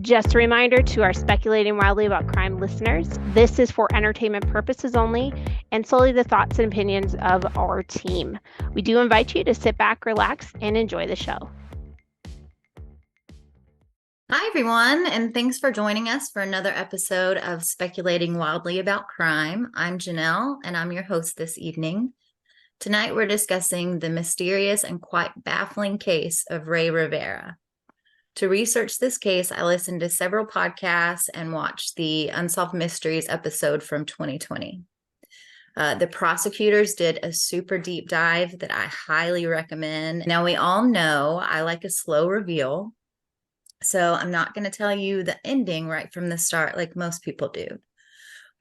Just a reminder to our Speculating Wildly About Crime listeners, this is for entertainment purposes only and solely the thoughts and opinions of our team. We do invite you to sit back, relax, and enjoy the show. Hi, everyone, and thanks for joining us for another episode of Speculating Wildly About Crime. I'm Janelle, and I'm your host this evening. Tonight, we're discussing the mysterious and quite baffling case of Rey Rivera. To research this case, I listened to several podcasts and watched the Unsolved Mysteries episode from 2020. The prosecutors did a super deep dive that I highly recommend. Now, we all know I like a slow reveal, so I'm not going to tell you the ending right from the start like most people do.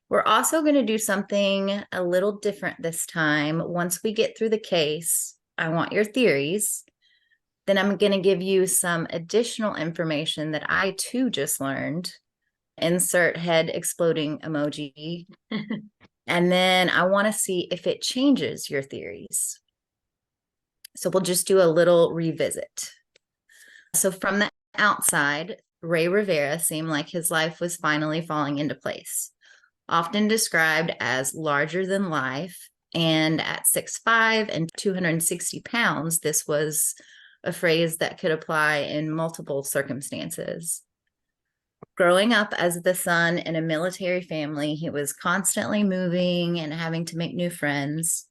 We're also going to do something a little different this time. Once we get through the case, I want your theories. Then I'm going to give you some additional information that I too just learned. Insert head exploding emoji. And then I want to see if it changes your theories. So we'll just do a little revisit. So from the outside, Rey Rivera seemed like his life was finally falling into place. Often described as larger than life, and at 6'5" and 260 pounds, this was a phrase that could apply in multiple circumstances. Growing up as the son in a military family, he was constantly moving and having to make new friends.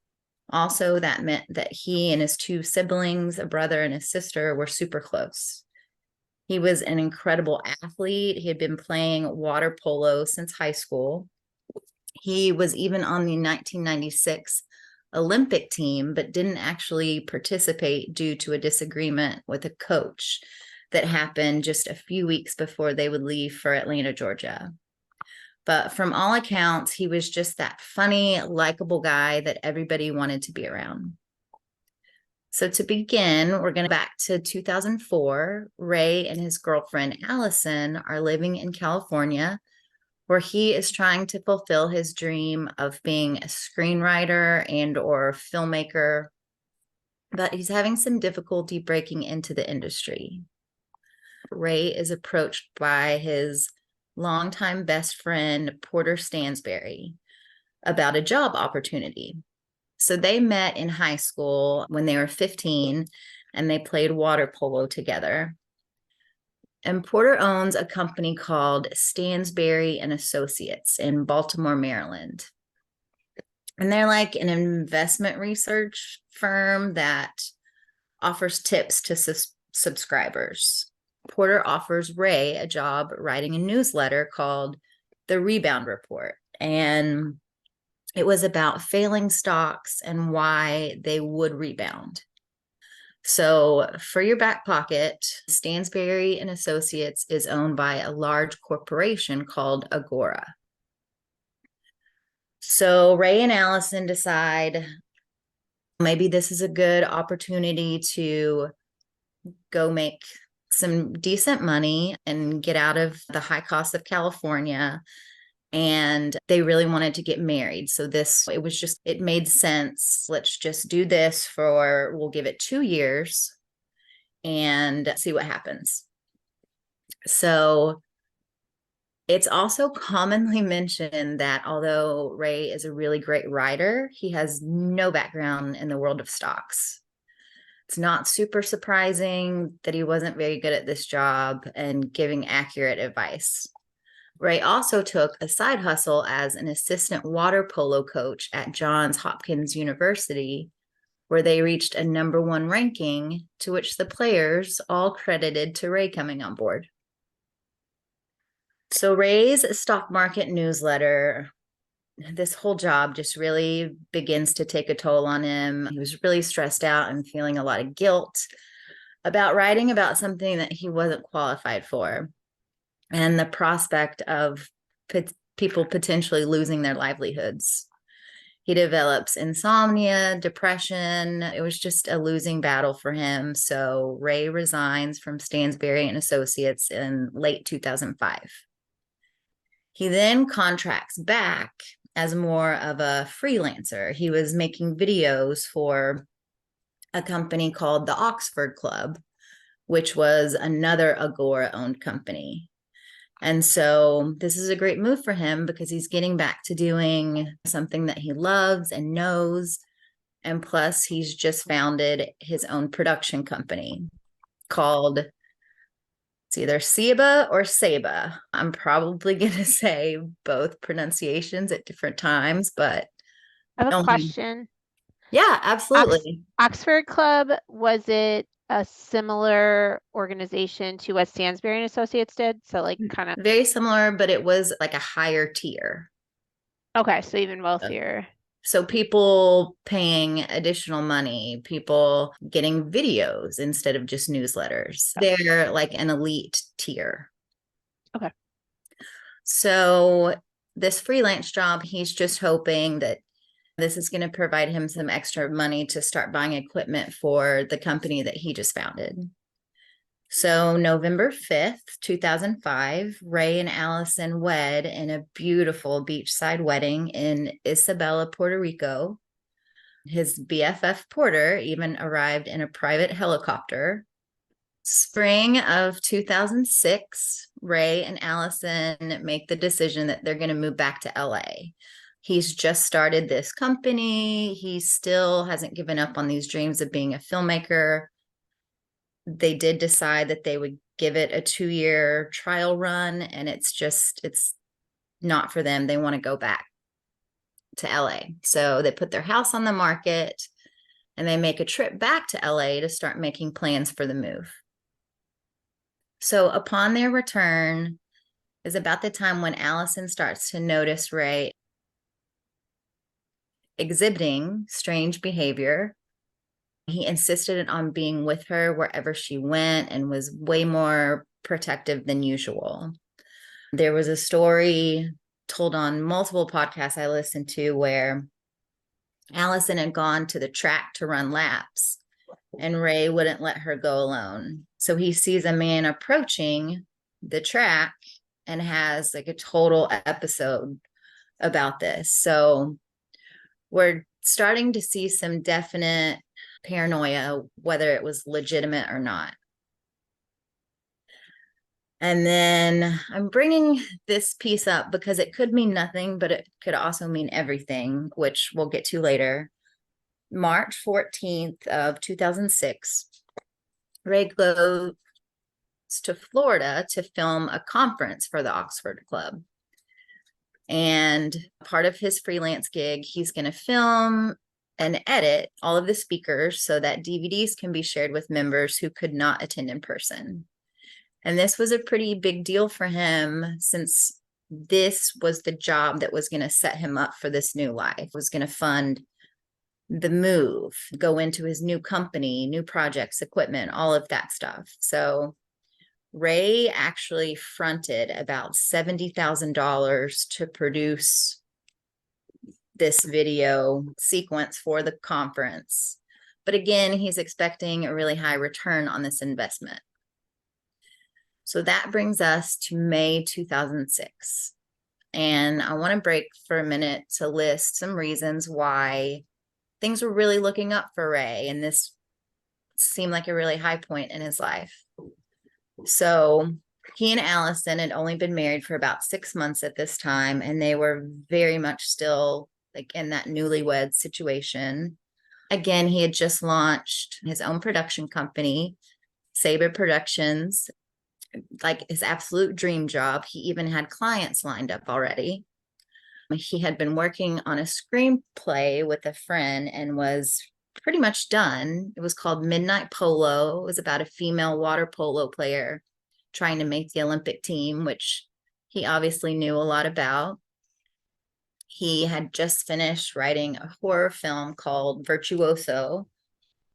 Also, that meant that he and his two siblings, a brother and a sister, were super close. He was an incredible athlete. He had been playing water polo since high school. He was even on the 1996 Olympic team, but didn't actually participate due to a disagreement with a coach that happened just a few weeks before they would leave for Atlanta, Georgia. But from all accounts, he was just that funny, likable guy that everybody wanted to be around. So to begin, we're going to back to 2004. Rey and his girlfriend, Allison, are living in California, where he is trying to fulfill his dream of being a screenwriter and or filmmaker, but he's having some difficulty breaking into the industry. Rey is approached by his longtime best friend, Porter Stansberry, about a job opportunity. So they met in high school when they were 15, and they played water polo together. And Porter owns a company called Stansberry and Associates in Baltimore, Maryland. And they're like an investment research firm that offers tips to subscribers. Porter offers Rey a job writing a newsletter called The Rebound Report. And it was about failing stocks and why they would rebound. So for your back pocket, Stansberry and Associates is owned by a large corporation called Agora. So Rey and Allison decide maybe this is a good opportunity to go make some decent money and get out of the high cost of California. And they really wanted to get married. So it made sense. Let's just do this we'll give it 2 years and see what happens. So it's also commonly mentioned that although Rey is a really great writer, he has no background in the world of stocks. It's not super surprising that he wasn't very good at this job and giving accurate advice. Rey also took a side hustle as an assistant water polo coach at Johns Hopkins University, where they reached a #1 ranking, to which the players all credited to Rey coming on board. So Rey's stock market newsletter, this whole job just really begins to take a toll on him. He was really stressed out and feeling a lot of guilt about writing about something that he wasn't qualified for, and the prospect of people potentially losing their livelihoods. He develops insomnia, depression. It was just a losing battle for him. So Rey resigns from Stansberry and Associates in late 2005. He then contracts back as more of a freelancer. He was making videos for a company called the Oxford Club, which was another Agora-owned company. And so this is a great move for him because he's getting back to doing something that he loves and knows. And plus, he's just founded his own production company called, it's either Seba or Seba. I'm probably going to say both pronunciations at different times, but I have a only, question. yeah, absolutely. Oxford Club, was it a similar organization to what Stansberry and Associates did? So like kind of, Very similar, but it was like a higher tier. okay, so even wealthier. So people paying additional money, people getting videos instead of just newsletters. They're like an elite tier. Okay. So this freelance job, he's just hoping that this is going to provide him some extra money to start buying equipment for the company that he just founded. So November 5th, 2005, Ray and Allison wed in a beautiful beachside wedding in Isabela, Puerto Rico. His BFF Porter even arrived in a private helicopter. Spring of 2006, Ray and Allison make the decision that they're going to move back to LA. He's just started this company. He still hasn't given up on these dreams of being a filmmaker. They did decide that they would give it a 2-year trial run, and it's not for them. They want to go back to LA. So they put their house on the market and they make a trip back to LA to start making plans for the move. So upon their return is about the time when Allison starts to notice Ray exhibiting strange behavior. He insisted on being with her wherever she went and was way more protective than usual. There was a story told on multiple podcasts I listened to where Allison had gone to the track to run laps and Ray wouldn't let her go alone. So he sees a man approaching the track and has like a total episode about this. So we're starting to see some definite paranoia, whether it was legitimate or not. And then I'm bringing this piece up because it could mean nothing, but it could also mean everything, which we'll get to later. March 14th of 2006, Ray goes to Florida to film a conference for the Oxford Club. And part of his freelance gig, he's going to film and edit all of the speakers so that DVDs can be shared with members who could not attend in person. And this was a pretty big deal for him since this was the job that was going to set him up for this new life, was going to fund the move, go into his new company, new projects, equipment, all of that stuff. So Ray actually fronted about $70,000 to produce this video sequence for the conference. But again, he's expecting a really high return on this investment. So that brings us to May 2006. And I want to break for a minute to list some reasons why things were really looking up for Ray. And this seemed like a really high point in his life. So he and Allison had only been married for about 6 months at this time, and they were very much still like in that newlywed situation. Again, he had just launched his own production company, Saber Productions, like his absolute dream job. He even had clients lined up already. He had been working on a screenplay with a friend and was pretty much done. It was called Midnight Polo. It was about a female water polo player trying to make the Olympic team, which he obviously knew a lot about. He had just finished writing a horror film called Virtuoso,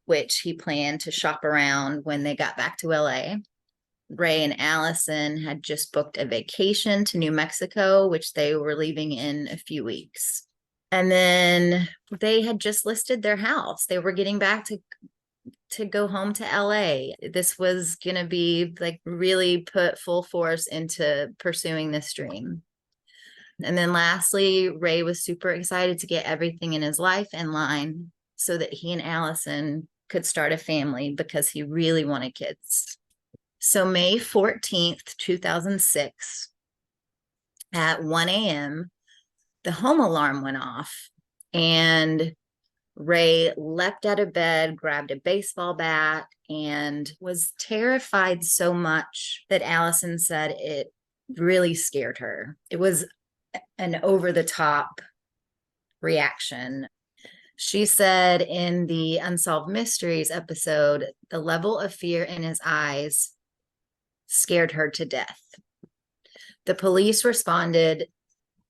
which he planned to shop around when they got back to LA. Ray and Allison had just booked a vacation to New Mexico, which they were leaving in a few weeks. And then they had just listed their house. They were getting back to go home to LA. This was going to be like really put full force into pursuing this dream. And then lastly, Ray was super excited to get everything in his life in line so that he and Allison could start a family because he really wanted kids. So May 14th, 2006, At 1 a.m., the home alarm went off, and Rey leapt out of bed, grabbed a baseball bat, and was terrified so much that Allison said it really scared her. It was an over-the-top reaction. She said in the Unsolved Mysteries episode, the level of fear in his eyes scared her to death. The police responded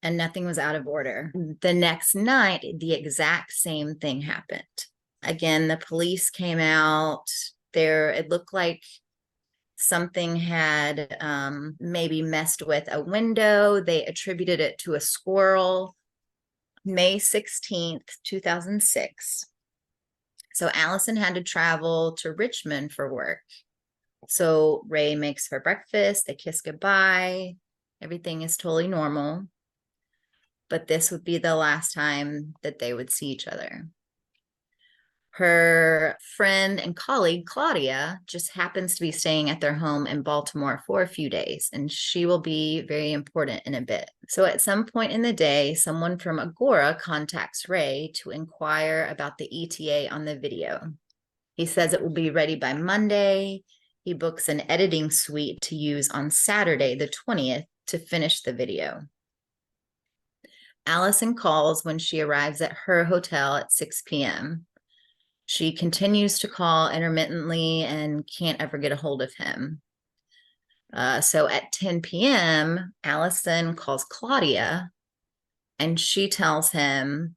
and nothing was out of order. The next night, the exact same thing happened. Again, the police came out there. It looked like something had maybe messed with a window. They attributed it to a squirrel. May 16th, 2006. So Allison had to travel to Richmond for work. So Rey makes her breakfast. They kiss goodbye. Everything is totally normal. But this would be the last time that they would see each other. Her friend and colleague, Claudia, just happens to be staying at their home in Baltimore for a few days, and she will be very important in a bit. So at some point in the day, someone from Agora contacts Rey to inquire about the ETA on the video. He says it will be ready by Monday. He books an editing suite to use on Saturday, the 20th, to finish the video. Allison calls when she arrives at her hotel at 6 p.m. She continues to call intermittently and can't ever get a hold of him. So at 10 p.m., Allison calls Claudia and she tells him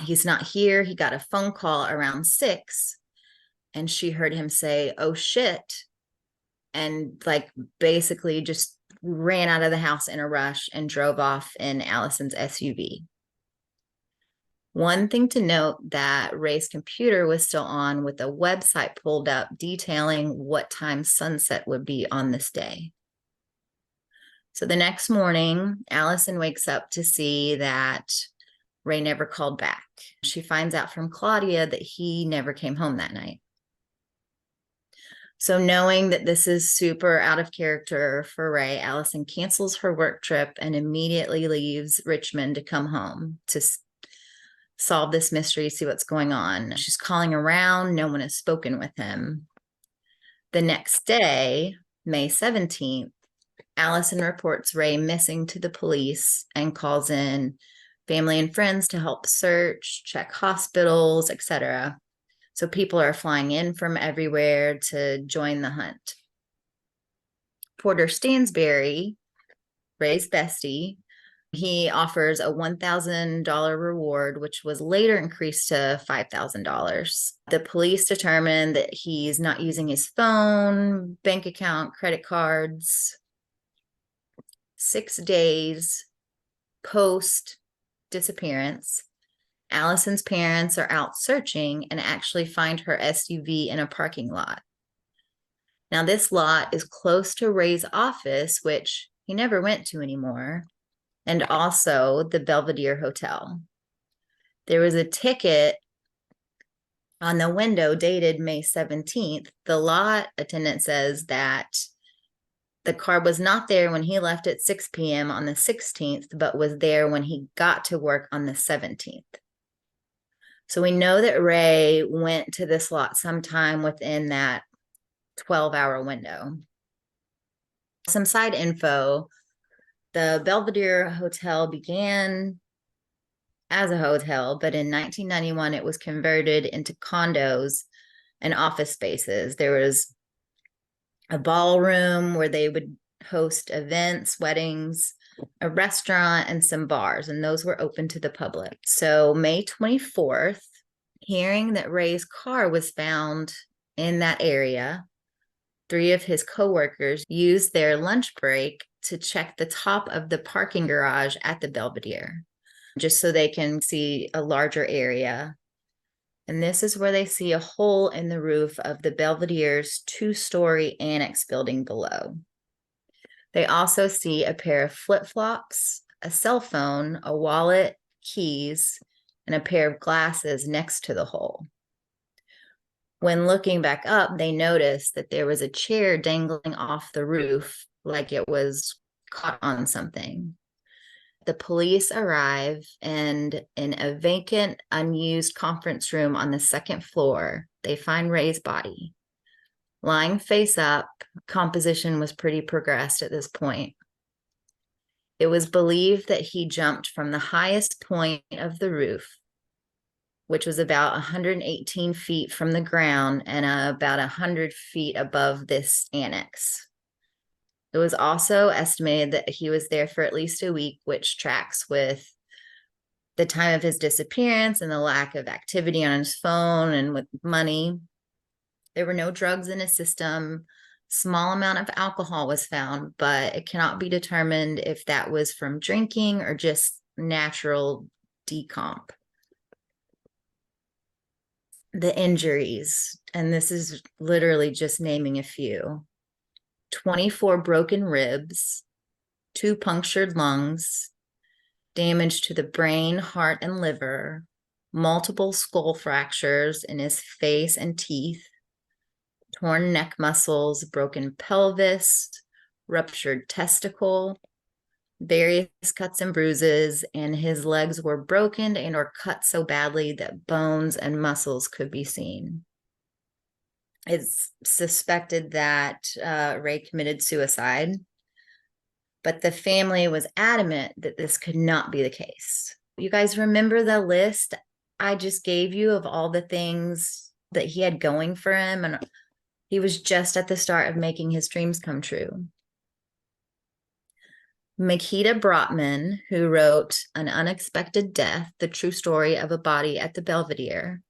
he's not here. He got a phone call around 6 and she heard him say, "Oh shit," and like basically just ran out of the house in a rush and drove off in Allison's SUV. One thing to note, that Rey's computer was still on with a website pulled up detailing what time sunset would be on this day. So the next morning, Allison wakes up to see that Rey never called back. She finds out from Claudia that he never came home that night. So knowing that this is super out of character for Rey, Allison cancels her work trip and immediately leaves Richmond to come home to solve this mystery, see what's going on. She's calling around. No one has spoken with him. The next day, May 17th, Allison reports Rey missing to the police and calls in family and friends to help search, check hospitals, etc. So people are flying in from everywhere to join the hunt. Porter Stansberry, Rey's bestie, he offers a $1,000 reward, which was later increased to $5,000. The police determined that he's not using his phone, bank account, credit cards. 6 days post disappearance, Allison's parents are out searching and actually find her SUV in a parking lot. Now, this lot is close to Rey's office, which he never went to anymore, and also the Belvedere Hotel. There was a ticket on the window dated May 17th. The lot attendant says that the car was not there when he left at 6 p.m. on the 16th, but was there when he got to work on the 17th. So we know that Rey went to this lot sometime within that 12-hour window. Some side info: the Belvedere Hotel began as a hotel, but in 1991, it was converted into condos and office spaces. There was a ballroom where they would host events, weddings, a restaurant, and some bars, and those were open to the public. So May 24th, hearing that Rey's car was found in that area, 3 of his coworkers used their lunch break to check the top of the parking garage at the Belvedere, just so they can see a larger area. And this is where they see a hole in the roof of the Belvedere's 2-story annex building below. They also see a pair of flip-flops, a cell phone, a wallet, keys, and a pair of glasses next to the hole. When looking back up, they noticed that there was a chair dangling off the roof, like it was caught on something. The police arrive, and in a vacant, unused conference room on the second floor, they find Rey's body. Lying face up, composition was pretty progressed at this point. It was believed that he jumped from the highest point of the roof, which was about 118 feet from the ground and about 100 feet above this annex. It was also estimated that he was there for at least a week, which tracks with the time of his disappearance and the lack of activity on his phone and with money. There were no drugs in his system. Small amount of alcohol was found, but it cannot be determined if that was from drinking or just natural decomp. The injuries, and this is literally just naming a few: 24 broken ribs, 2 punctured lungs, damage to the brain, heart, and liver, multiple skull fractures in his face and teeth, torn neck muscles, broken pelvis, ruptured testicle, various cuts and bruises, and his legs were broken and or cut so badly that bones and muscles could be seen. It's suspected that Rey committed suicide, but the family was adamant that this could not be the case. You guys remember the list I just gave you of all the things that he had going for him? And he was just at the start of making his dreams come true. Makita Brotman, who wrote An Unexpected Death, the true story of a body at the Belvedere,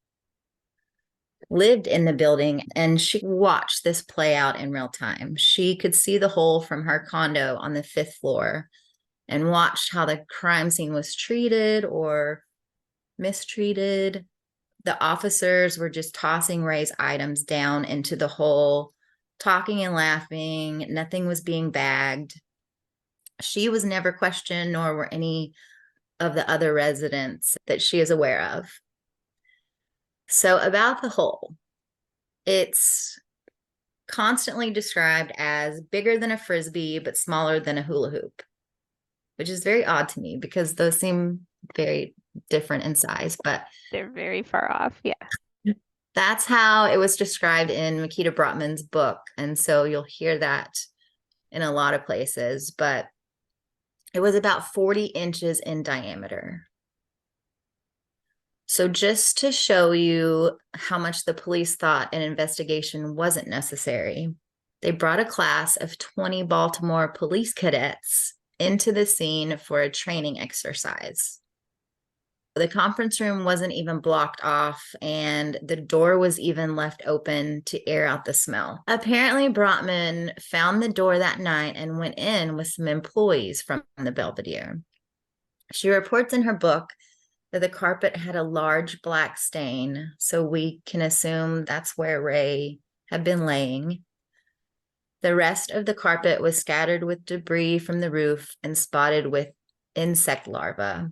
lived in the building, and she watched this play out in real time. She could see the hole from her condo on the 5th floor and watched how the crime scene was treated or mistreated. The officers were just tossing Rey's items down into the hole, talking and laughing. Nothing was being bagged. She was never questioned, nor were any of the other residents that she is aware of. So about the hole, it's constantly described as bigger than a Frisbee, but smaller than a hula hoop, which is very odd to me because those seem very different in size, but they're very far off. Yeah. That's how it was described in Makita Brotman's book. And so you'll hear that in a lot of places, but it was about 40 inches in diameter. So just to show you how much the police thought an investigation wasn't necessary, they brought a class of 20 Baltimore police cadets into the scene for a training exercise. The conference room wasn't even blocked off, and the door was even left open to air out the smell. Apparently, Brotman found the door that night and went in with some employees from the Belvedere. She reports in her book that the carpet had a large black stain, so we can assume that's where Rey had been laying. The rest of the carpet was scattered with debris from the roof and spotted with insect larvae.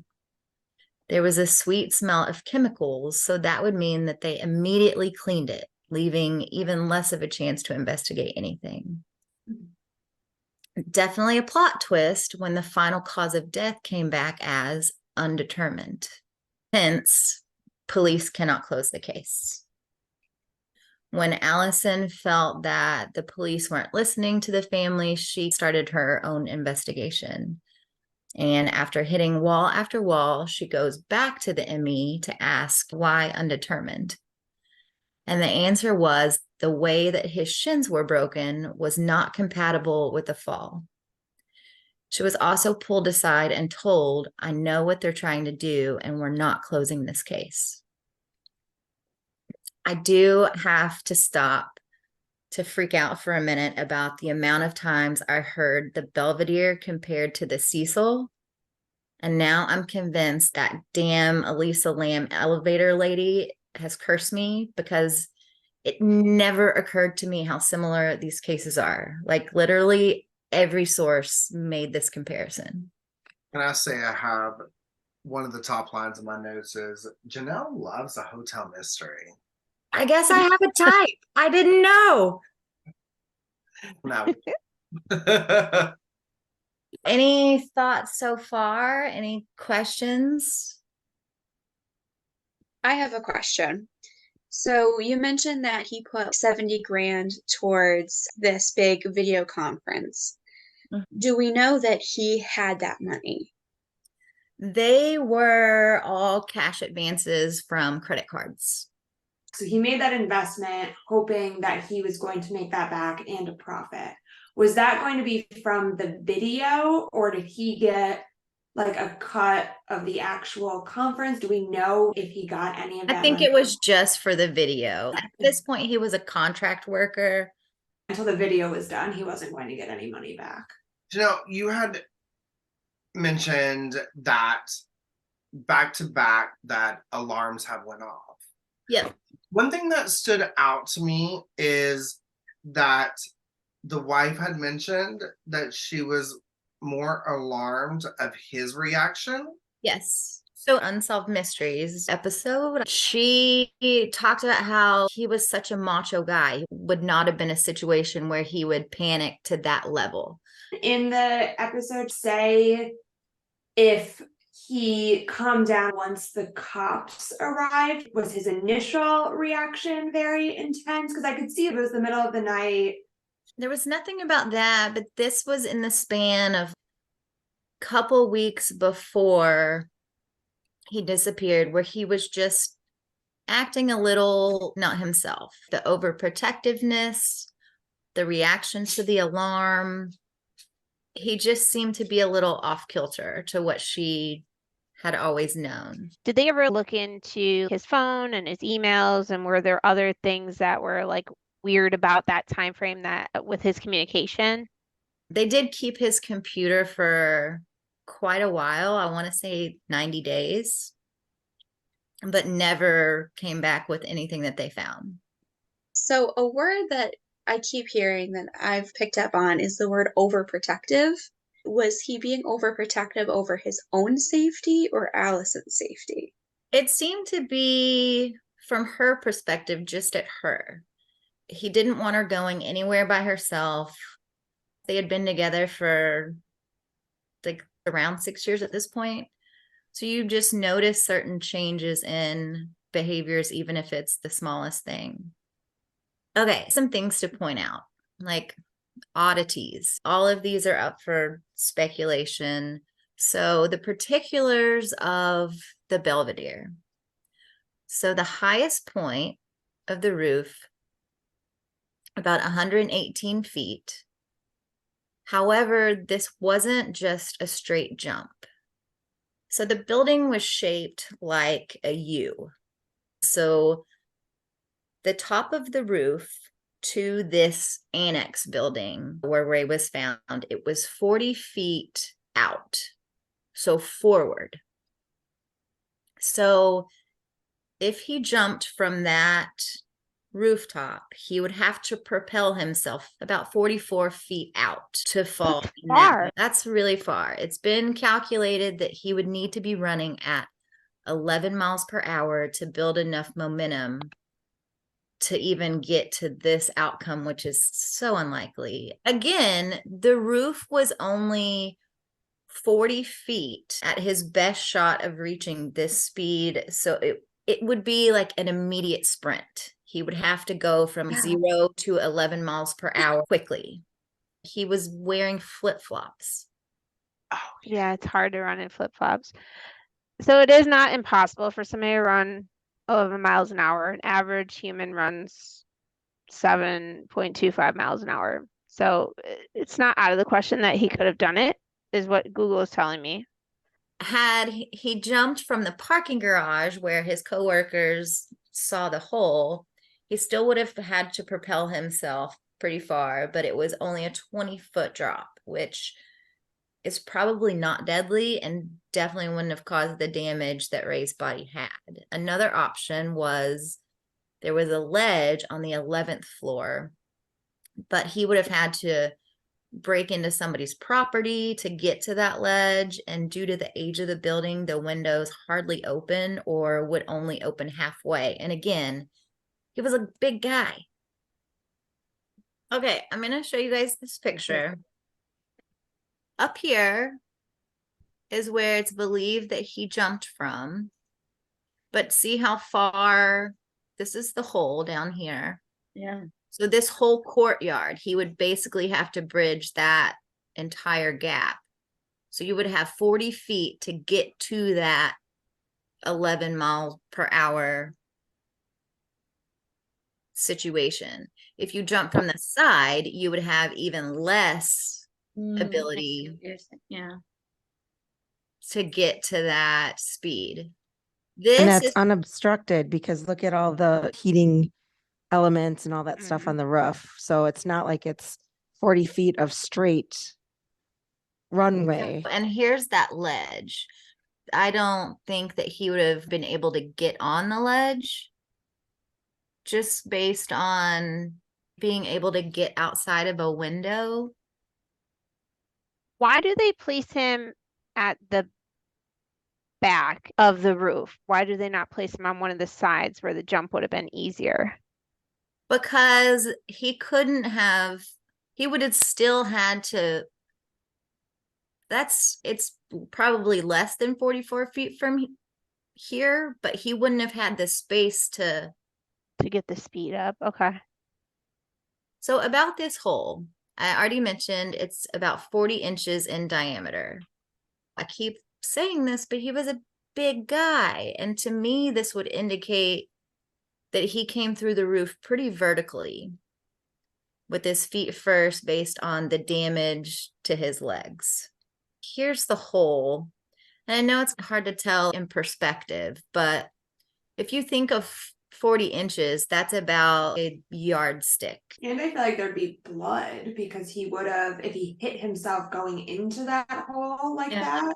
There was a sweet smell of chemicals, so that would mean that they immediately cleaned it, leaving even less of a chance to investigate anything. Definitely a plot twist when the final cause of death came back as undetermined. Hence, police cannot close the case. When Allison felt that the police weren't listening to the family, she started her own investigation. And after hitting wall after wall, she goes back to the ME to ask why undetermined. And the answer was the way that his shins were broken was not compatible with the fall. She was also pulled aside and told, I know what they're trying to do, and we're not closing this case. I do have to stop to freak out for a minute about the amount of times I heard the Belvedere compared to the Cecil. And now I'm convinced that damn Elisa Lam elevator lady has cursed me, because it never occurred to me how similar these cases are. Like literally every source made this comparison. Can I say I have one of the top lines in my notes is Janelle loves a hotel mystery. I guess I have a type. I didn't know. No. Any thoughts so far? Any questions? I have a question. So you mentioned that he put 70 grand towards this big video conference. Do we know that he had that money? They were all cash advances from credit cards. So he made that investment hoping that he was going to make that back and a profit. Was that going to be from the video, or did he get like a cut of the actual conference? Do we know if he got any of that? I think money? it was just for the video. At this point, he was a contract worker. Until the video was done, he wasn't going to get any money back. You had mentioned that back to back that alarms have went off. Yeah. One thing that stood out to me is that the wife had mentioned that she was more alarmed of his reaction. Yes. So Unsolved Mysteries episode, she talked about how he was such a macho guy. Would not have been a situation where he would panic to that level. In the episode, say if he calmed down once the cops arrived, was his initial reaction very intense? Because I could see it was the middle of the night. There was nothing about that, but this was in the span of a couple weeks before he disappeared, where he was just acting a little not himself. The overprotectiveness, the reactions to the alarm, he just seemed to be a little off kilter to what she had always known. Did they ever look into his phone and his emails, and were there other things that were like weird about that time frame that with his communication? They did keep his computer for quite a while. I want to say 90 days, but never came back with anything that they found. So a word that I keep hearing that I've picked up on is the word overprotective. Was he being overprotective over his own safety or Allison's safety? It seemed to be, from her perspective, just at her. He didn't want her going anywhere by herself. They had been together for like around 6 years at this point. So you just notice certain changes in behaviors, even if it's the smallest thing. Okay, some things to point out, like oddities. All of these are up for speculation. So the particulars of the Belvedere. So the highest point of the roof, about 118 feet. However, this wasn't just a straight jump. So the building was shaped like a U. So the top of the roof to this annex building where Rey was found, it was 40 feet out, so forward. So if he jumped from that rooftop, he would have to propel himself about 44 feet out to fall. That's far. That's really far. It's been calculated that he would need to be running at 11 miles per hour to build enough momentum to even get to this outcome, which is so unlikely. Again, the roof was only 40 feet at his best shot of reaching this speed. So it would be like an immediate sprint. He would have to go from 0 to 11 miles per hour quickly. He was wearing flip-flops. Oh, yeah, it's hard to run in flip-flops. So it is not impossible for somebody to run 11 miles an hour. An average human runs 7.25 miles an hour. So it's not out of the question that he could have done it, is what Google is telling me. Had he jumped from the parking garage where his coworkers saw the hole, he still would have had to propel himself pretty far, but it was only a 20-foot drop, which is probably not deadly and definitely wouldn't have caused the damage that Rey's body had. Another option was there was a ledge on the 11th floor, but he would have had to break into somebody's property to get to that ledge. And due to the age of the building, the windows hardly open or would only open halfway. And again, he was a big guy. Okay, I'm going to show you guys this picture. Up here is where it's believed that he jumped from. But see how far, this is the hole down here. Yeah. So this whole courtyard, he would basically have to bridge that entire gap. So you would have 40 feet to get to that 11 mile per hour situation. If you jump from the side, you would have even less ability Yeah. to get to that speed. And This that's is unobstructed because look at all the heating elements and all that stuff on the roof. So it's not like it's 40 feet of straight runway. and here's that ledge. I don't think that he would have been able to get on the ledge just based on being able to get outside of a window. Why do they place him at the back of the roof? Why do they not place him on one of the sides where the jump would have been easier? Because he would have still had to, it's probably less than 44 feet from here, but he wouldn't have had the space to get the speed up. Okay. So about this hole, I already mentioned it's about 40 inches in diameter. I keep saying this, but he was a big guy. And to me, this would indicate that he came through the roof pretty vertically with his feet first based on the damage to his legs. Here's the hole. And I know it's hard to tell in perspective, but if you think of 40 inches, that's about a yardstick. And I feel like there'd be blood because he would have, if he hit himself going into that hole like that,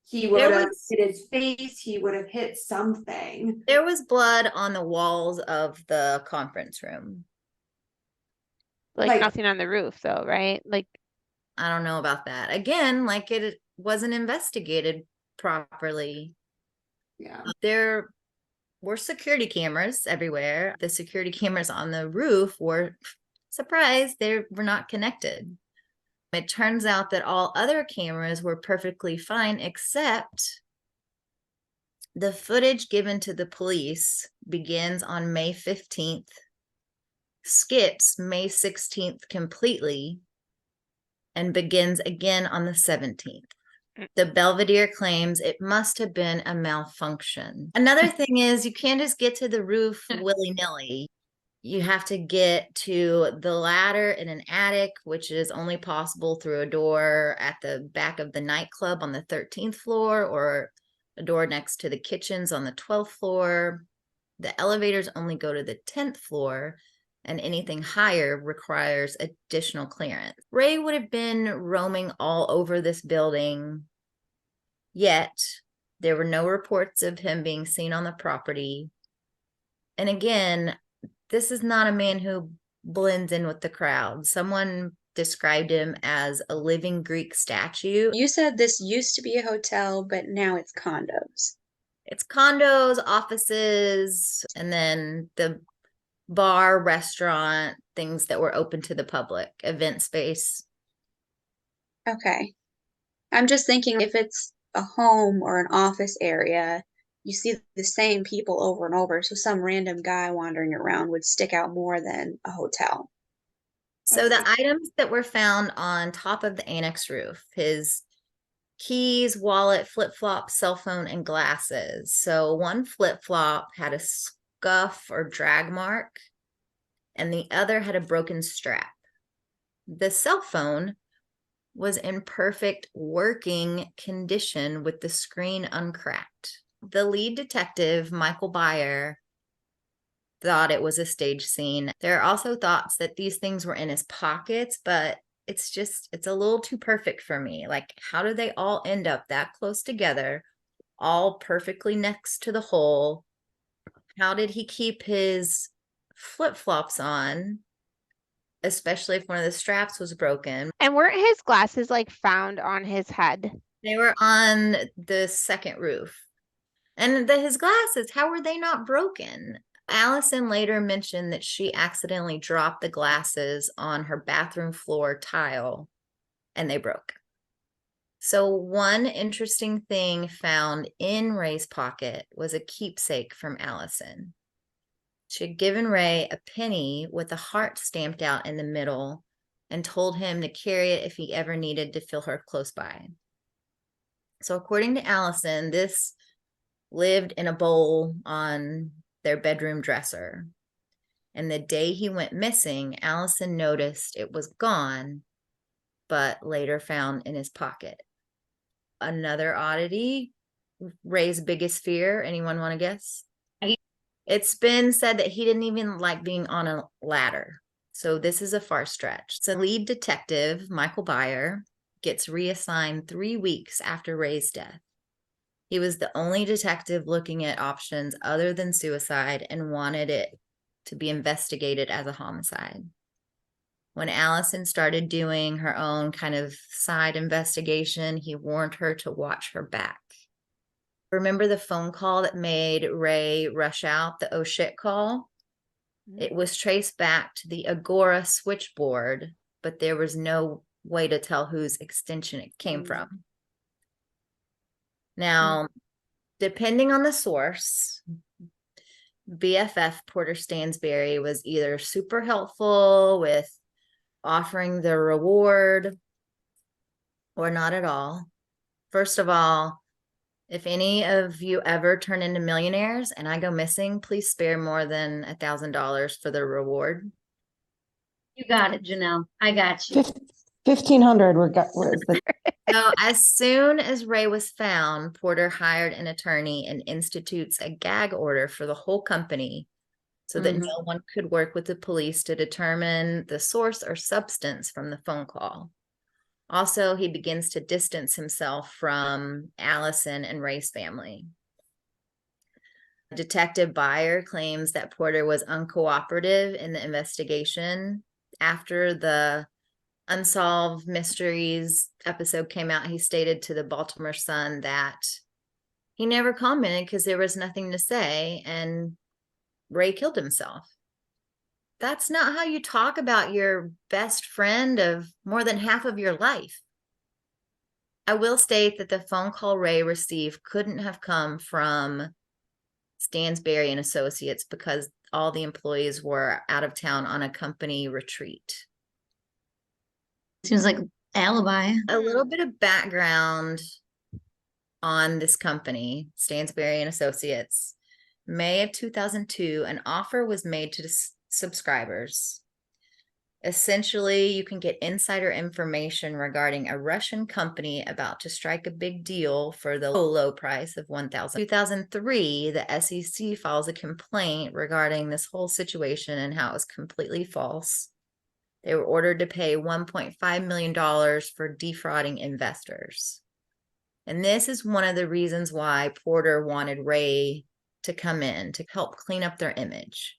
he would have hit his face, he would have hit something. There was blood on the walls of the conference room. Like nothing on the roof though, right? Like, I don't know about that. Again, like it wasn't investigated properly. Yeah. There were security cameras everywhere. The security cameras on the roof were, surprised, they were not connected. It turns out that all other cameras were perfectly fine, except the footage given to the police begins on May 15th, skips May 16th completely, and begins again on the 17th. The Belvedere claims it must have been a malfunction. Another thing is you can't just get to the roof willy-nilly. You have to get to the ladder in an attic, which is only possible through a door at the back of the nightclub on the 13th floor or a door next to the kitchens on the 12th floor. The elevators only go to the 10th floor, and anything higher requires additional clearance. Rey would have been roaming all over this building, yet there were no reports of him being seen on the property. And again, this is not a man who blends in with the crowd. Someone described him as a living Greek statue. You said this used to be a hotel, but now it's condos. It's condos, offices, and then the bar, restaurant, things that were open to the public, event space. Okay. I'm just thinking if it's a home or an office area, you see the same people over and over. So some random guy wandering around would stick out more than a hotel. So the items that were found on top of the annex roof, his keys, wallet, flip-flop, cell phone, and glasses. So one flip-flop had a scuff or drag mark, and the other had a broken strap. The cell phone was in perfect working condition with the screen uncracked. The lead detective, Michael Byer, thought it was a stage scene. There are also thoughts that these things were in his pockets, but it's a little too perfect for me. Like, how did they all end up that close together, all perfectly next to the hole? How did he keep his flip-flops on, especially if one of the straps was broken? and weren't his glasses like found on his head? They were on the second roof. And his glasses, how were they not broken? Allison later mentioned that she accidentally dropped the glasses on her bathroom floor tile and they broke. So one interesting thing found in Ray's pocket was a keepsake from Allison. She had given Rey a penny with a heart stamped out in the middle and told him to carry it if he ever needed to feel her close by. So according to Allison, this lived in a bowl on their bedroom dresser. And the day he went missing, Allison noticed it was gone, but later found in his pocket. Another oddity, Ray's biggest fear. Anyone want to guess? It's been said that he didn't even like being on a ladder. So this is a far stretch. So lead detective, Michael Byer, gets reassigned 3 weeks after Ray's death. He was the only detective looking at options other than suicide and wanted it to be investigated as a homicide. When Allison started doing her own kind of side investigation, he warned her to watch her back. Remember the phone call that made Rey rush out, the oh shit call? It was traced back to the Agora switchboard, but there was no way to tell whose extension it came from. Now, depending on the source, BFF Porter Stansberry was either super helpful with offering the reward or not at all. First of all, if any of you ever turn into millionaires and I go missing, please spare more than $1,000 for the reward. You got it, Janelle. I got you. 1,500 where's the So as soon as Rey was found, Porter hired an attorney and institutes a gag order for the whole company so that no one could work with the police to determine the source or substance from the phone call. Also, he begins to distance himself from Allison and Rey's family. Detective Byer claims that Porter was uncooperative in the investigation. After the Unsolved Mysteries episode came out, he stated to the Baltimore Sun that he never commented because there was nothing to say and Rey killed himself. That's not how you talk about your best friend of more than half of your life. I will state that the phone call Rey received couldn't have come from Stansberry and Associates because all the employees were out of town on a company retreat. Seems like alibi. A little bit of background on this company, Stansberry and Associates. May of 2002, an offer was made to subscribers. Essentially, you can get insider information regarding a Russian company about to strike a big deal for the low price of $1,000. 2003, the SEC files a complaint regarding this whole situation and how it was completely false. They were ordered to pay $1.5 million for defrauding investors. And this is one of the reasons why Porter wanted Rey to come in to help clean up their image.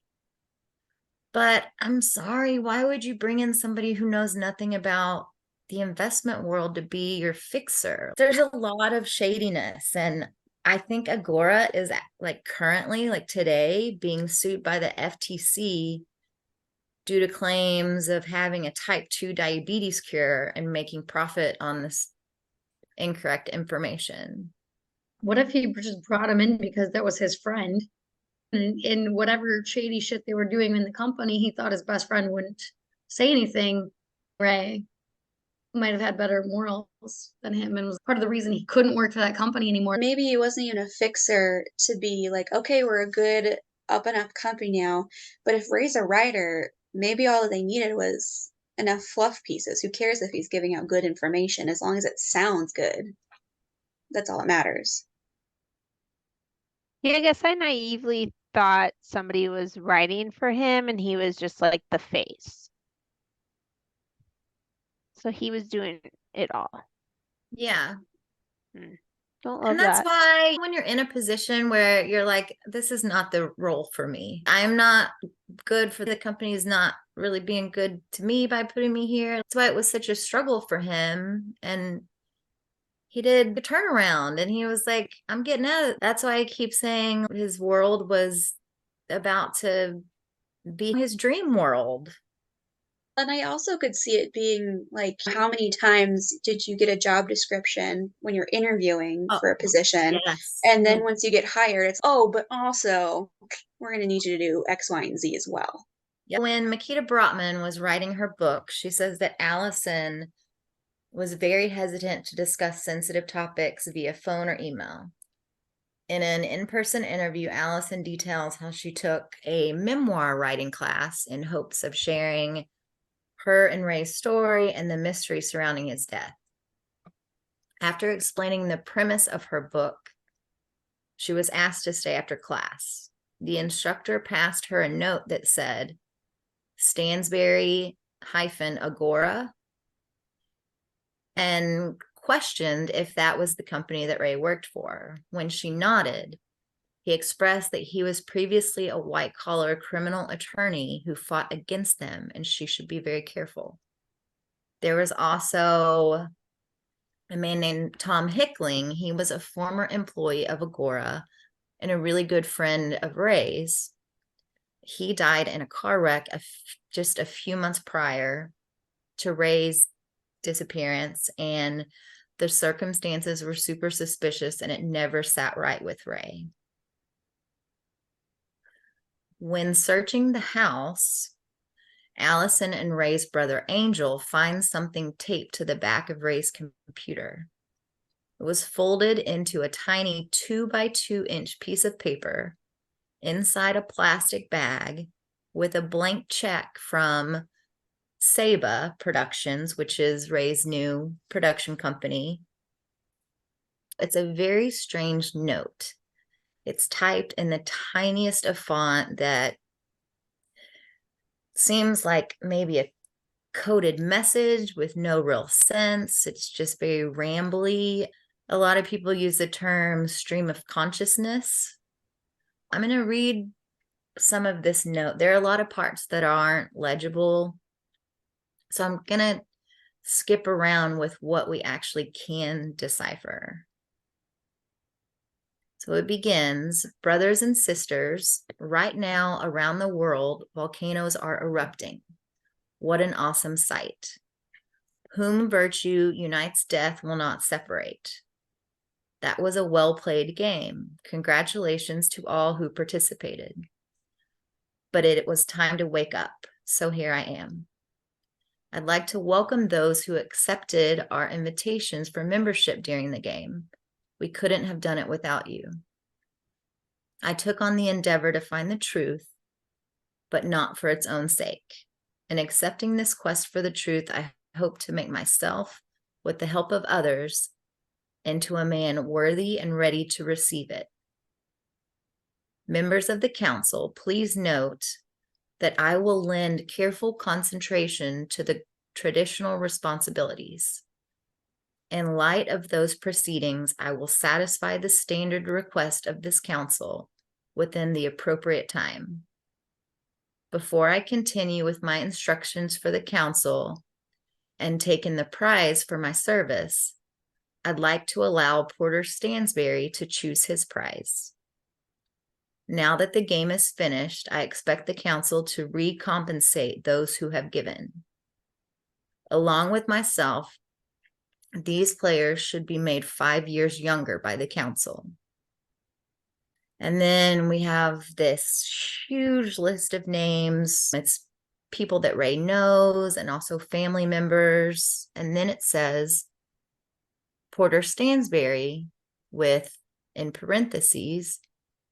But I'm sorry, why would you bring in somebody who knows nothing about the investment world to be your fixer? There's a lot of shadiness. And I think Agora is currently, today, being sued by the FTC due to claims of having a type 2 diabetes cure and making profit on this incorrect information. What if he just brought him in because that was his friend? And in whatever shady shit they were doing in the company, he thought his best friend wouldn't say anything. Rey might have had better morals than him and was part of the reason he couldn't work for that company anymore. Maybe he wasn't even a fixer to be like, okay, we're a good up and up company now. But if Rey's a writer, maybe all that they needed was enough fluff pieces. Who cares if he's giving out good information as long as it sounds good? That's all that matters. Yeah, I guess I naively thought somebody was writing for him and he was just like the face. So he was doing it all. Yeah. Don't love And that's that. why when you're in a position where you're like, this is not the role for me. I'm not good for the company's not really being good to me by putting me here. That's why it was such a struggle for him. And he did the turnaround and he was like, I'm getting out of it. That's why I keep saying his world was about to be his dream world. And I also could see it being like, how many times did you get a job description when you're interviewing for a position? Yes. And then once you get hired, it's, oh, but also we're going to need you to do X, Y, and Z as well. When Makita Brotman was writing her book, she says that Allison was very hesitant to discuss sensitive topics via phone or email. In an in-person interview, Allison details how she took a memoir writing class in hopes of sharing her and Rey's story and the mystery surrounding his death. After explaining the premise of her book, she was asked to stay after class. The instructor passed her a note that said, Stansberry-Agora, and questioned if that was the company that Rey worked for. When she nodded, he expressed that he was previously a white-collar criminal attorney who fought against them, and she should be very careful. There was also a man named Tom Hickling. He was a former employee of Agora and a really good friend of Rey's. He died in a car wreck just a few months prior to Rey's disappearance, and the circumstances were super suspicious, and it never sat right with Rey. When searching the house, Allison and Rey's brother Angel find something taped to the back of Rey's computer. It was folded into a tiny 2 by 2 inch piece of paper inside a plastic bag with a blank check from Saba Productions, which is Rey's new production company. It's a very strange note. It's typed in the tiniest of font that seems like maybe a coded message with no real sense. It's just very rambly. A lot of people use the term stream of consciousness. I'm going to read some of this note. There are a lot of parts that aren't legible, so I'm going to skip around with what we actually can decipher. So it begins, brothers and sisters, right now around the world, volcanoes are erupting. What an awesome sight. Whom virtue unites, death will not separate. That was a well-played game. Congratulations to all who participated. But it was time to wake up, so here I am. I'd like to welcome those who accepted our invitations for membership during the game. We couldn't have done it without you. I took on the endeavor to find the truth, but not for its own sake. In accepting this quest for the truth, I hope to make myself, with the help of others, into a man worthy and ready to receive it. Members of the council, please note that I will lend careful concentration to the traditional responsibilities. In light of those proceedings, I will satisfy the standard request of this council within the appropriate time. Before I continue with my instructions for the council and take in the prize for my service, I'd like to allow Porter Stansberry to choose his prize. Now that the game is finished, I expect the council to recompensate those who have given. Along with myself, these players should be made 5 years younger by the council. And then we have this huge list of names. It's people that Rey knows and also family members. And then it says Porter Stansberry with, in parentheses,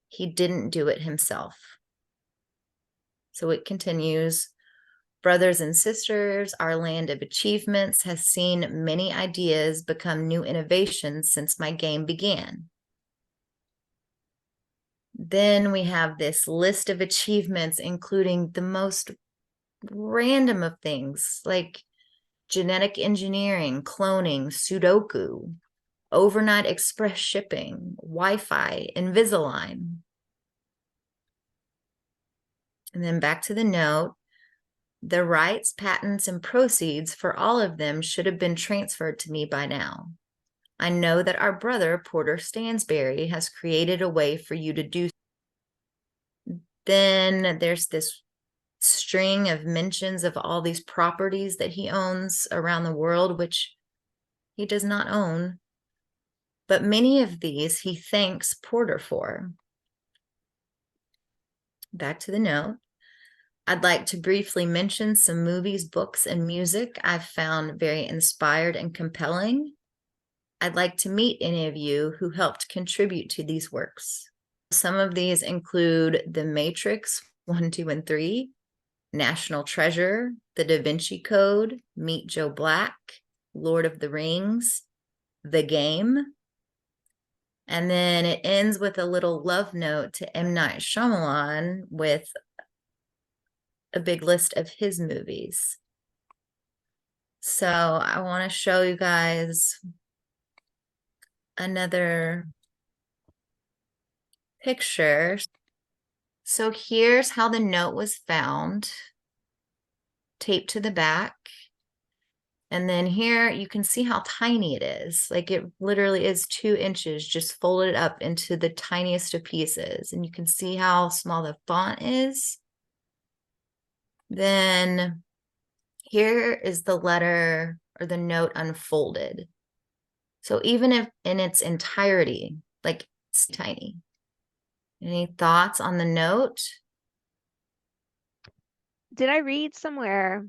he didn't do it himself. So it continues. Brothers and sisters, our land of achievements has seen many ideas become new innovations since my game began. Then we have this list of achievements, including the most random of things like genetic engineering, cloning, Sudoku, overnight express shipping, Wi-Fi, Invisalign. And then back to the note. The rights, patents, and proceeds for all of them should have been transferred to me by now. I know that our brother, Porter Stansberry, has created a way for you to do. Then there's this string of mentions of all these properties that he owns around the world, which he does not own. But many of these he thanks Porter for. Back to the note. I'd like to briefly mention some movies, books, and music I've found very inspired and compelling. I'd like to meet any of you who helped contribute to these works. Some of these include The Matrix 1, 2, and 3, National Treasure, The Da Vinci Code, Meet Joe Black, Lord of the Rings, The Game. And then it ends with a little love note to M. Night Shyamalan with a big list of his movies. So I want to show you guys another picture. So here's how the note was found, taped to the back. And then here you can see how tiny it is. Like it literally is 2 inches, just folded up into the tiniest of pieces. And you can see how small the font is. Then here is the letter or the note unfolded. So even if in its entirety, like it's tiny. Any thoughts on the note? Did I read somewhere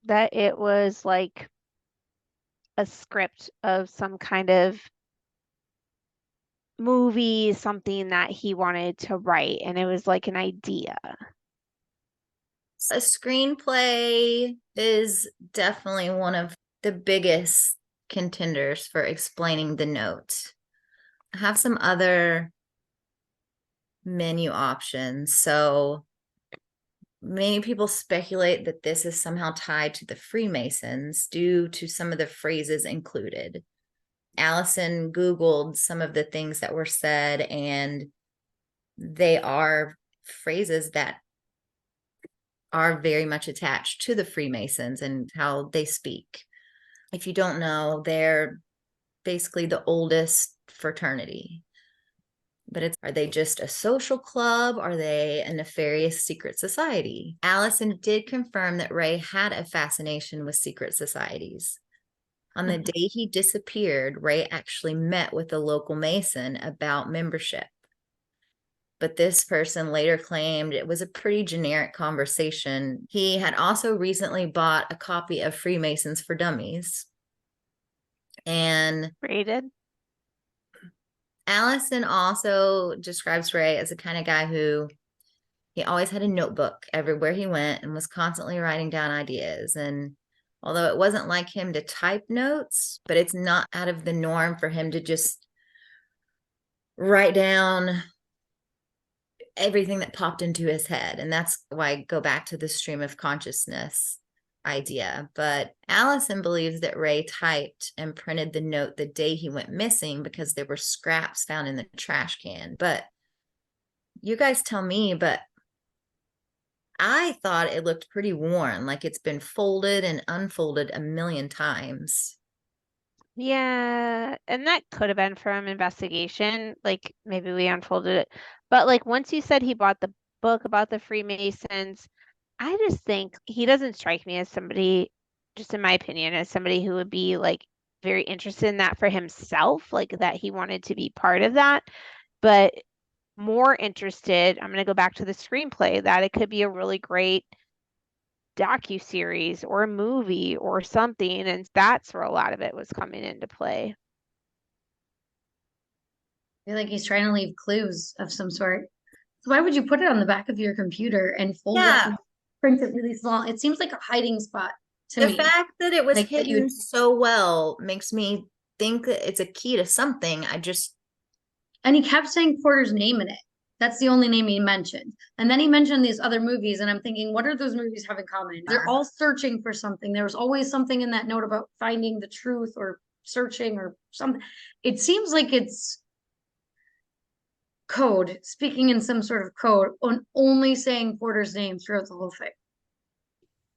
that it was like a script of some kind of movie, something that he wanted to write, and it was like an idea? A screenplay is definitely one of the biggest contenders for explaining the note. I have some other menu options. So many people speculate that this is somehow tied to the Freemasons due to some of the phrases included. Allison Googled some of the things that were said, and they are phrases that are very much attached to the Freemasons and how they speak. If you don't know, they're basically the oldest fraternity. But are they just a social club? Are they a nefarious secret society? Allison did confirm that Rey had a fascination with secret societies. On the day he disappeared, Rey actually met with a local Mason about membership. But this person later claimed it was a pretty generic conversation. He had also recently bought a copy of Freemasons for Dummies. And Rated. Allison also describes Rey as the kind of guy who he always had a notebook everywhere he went and was constantly writing down ideas. And although it wasn't like him to type notes, but it's not out of the norm for him to just write down everything that popped into his head. And that's why I go back to the stream of consciousness idea. But Allison believes that Rey typed and printed the note the day he went missing because there were scraps found in the trash can. But you guys tell me, but I thought it looked pretty worn, like it's been folded and unfolded a million times. Yeah, and that could have been from investigation. Like maybe we unfolded it. But like once you said he bought the book about the Freemasons, I just think he doesn't strike me as somebody, just in my opinion, as somebody who would be like very interested in that for himself, like that he wanted to be part of that. But more interested, I'm going to go back to the screenplay, that it could be a really great docuseries or a movie or something, and that's where a lot of it was coming into play. I feel like he's trying to leave clues of some sort. So why would you put it on the back of your computer and fold it and print it really small? It seems like a hiding spot to me. The fact that it was Like that hidden so well makes me think that it's a key to something. And he kept saying Porter's name in it. That's the only name he mentioned. And then he mentioned these other movies, and I'm thinking, what do those movies have in common? They're all searching for something. There was always something in that note about finding the truth or searching or something. It seems like it's code, speaking in some sort of code, on only saying Porter's name throughout the whole thing.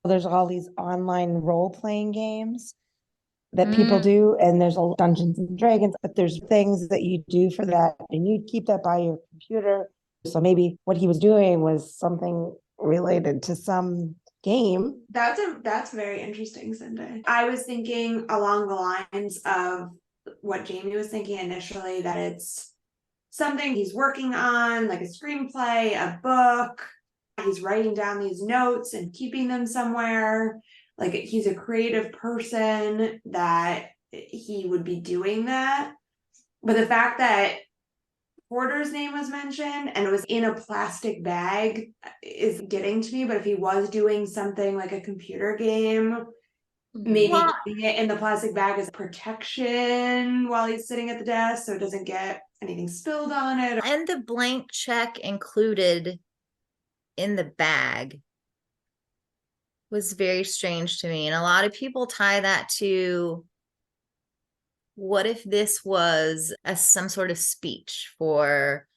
There's all these online role-playing games that people do, and there's a Dungeons and Dragons, but there's things that you do for that, and you keep that by your computer. So maybe what he was doing was something related to some game. That's very interesting, Cindy. I was thinking along the lines of what Jamie was thinking initially, that it's something he's working on, like a screenplay, a book. He's writing down these notes and keeping them somewhere. Like he's a creative person, that he would be doing that. But the fact that Porter's name was mentioned and it was in a plastic bag is getting to me. But if he was doing something like a computer game, maybe putting it in the plastic bag as protection while he's sitting at the desk so it doesn't get anything spilled on it. And the blank check included in the bag was very strange to me. And a lot of people tie that to, what if this was some sort of speech for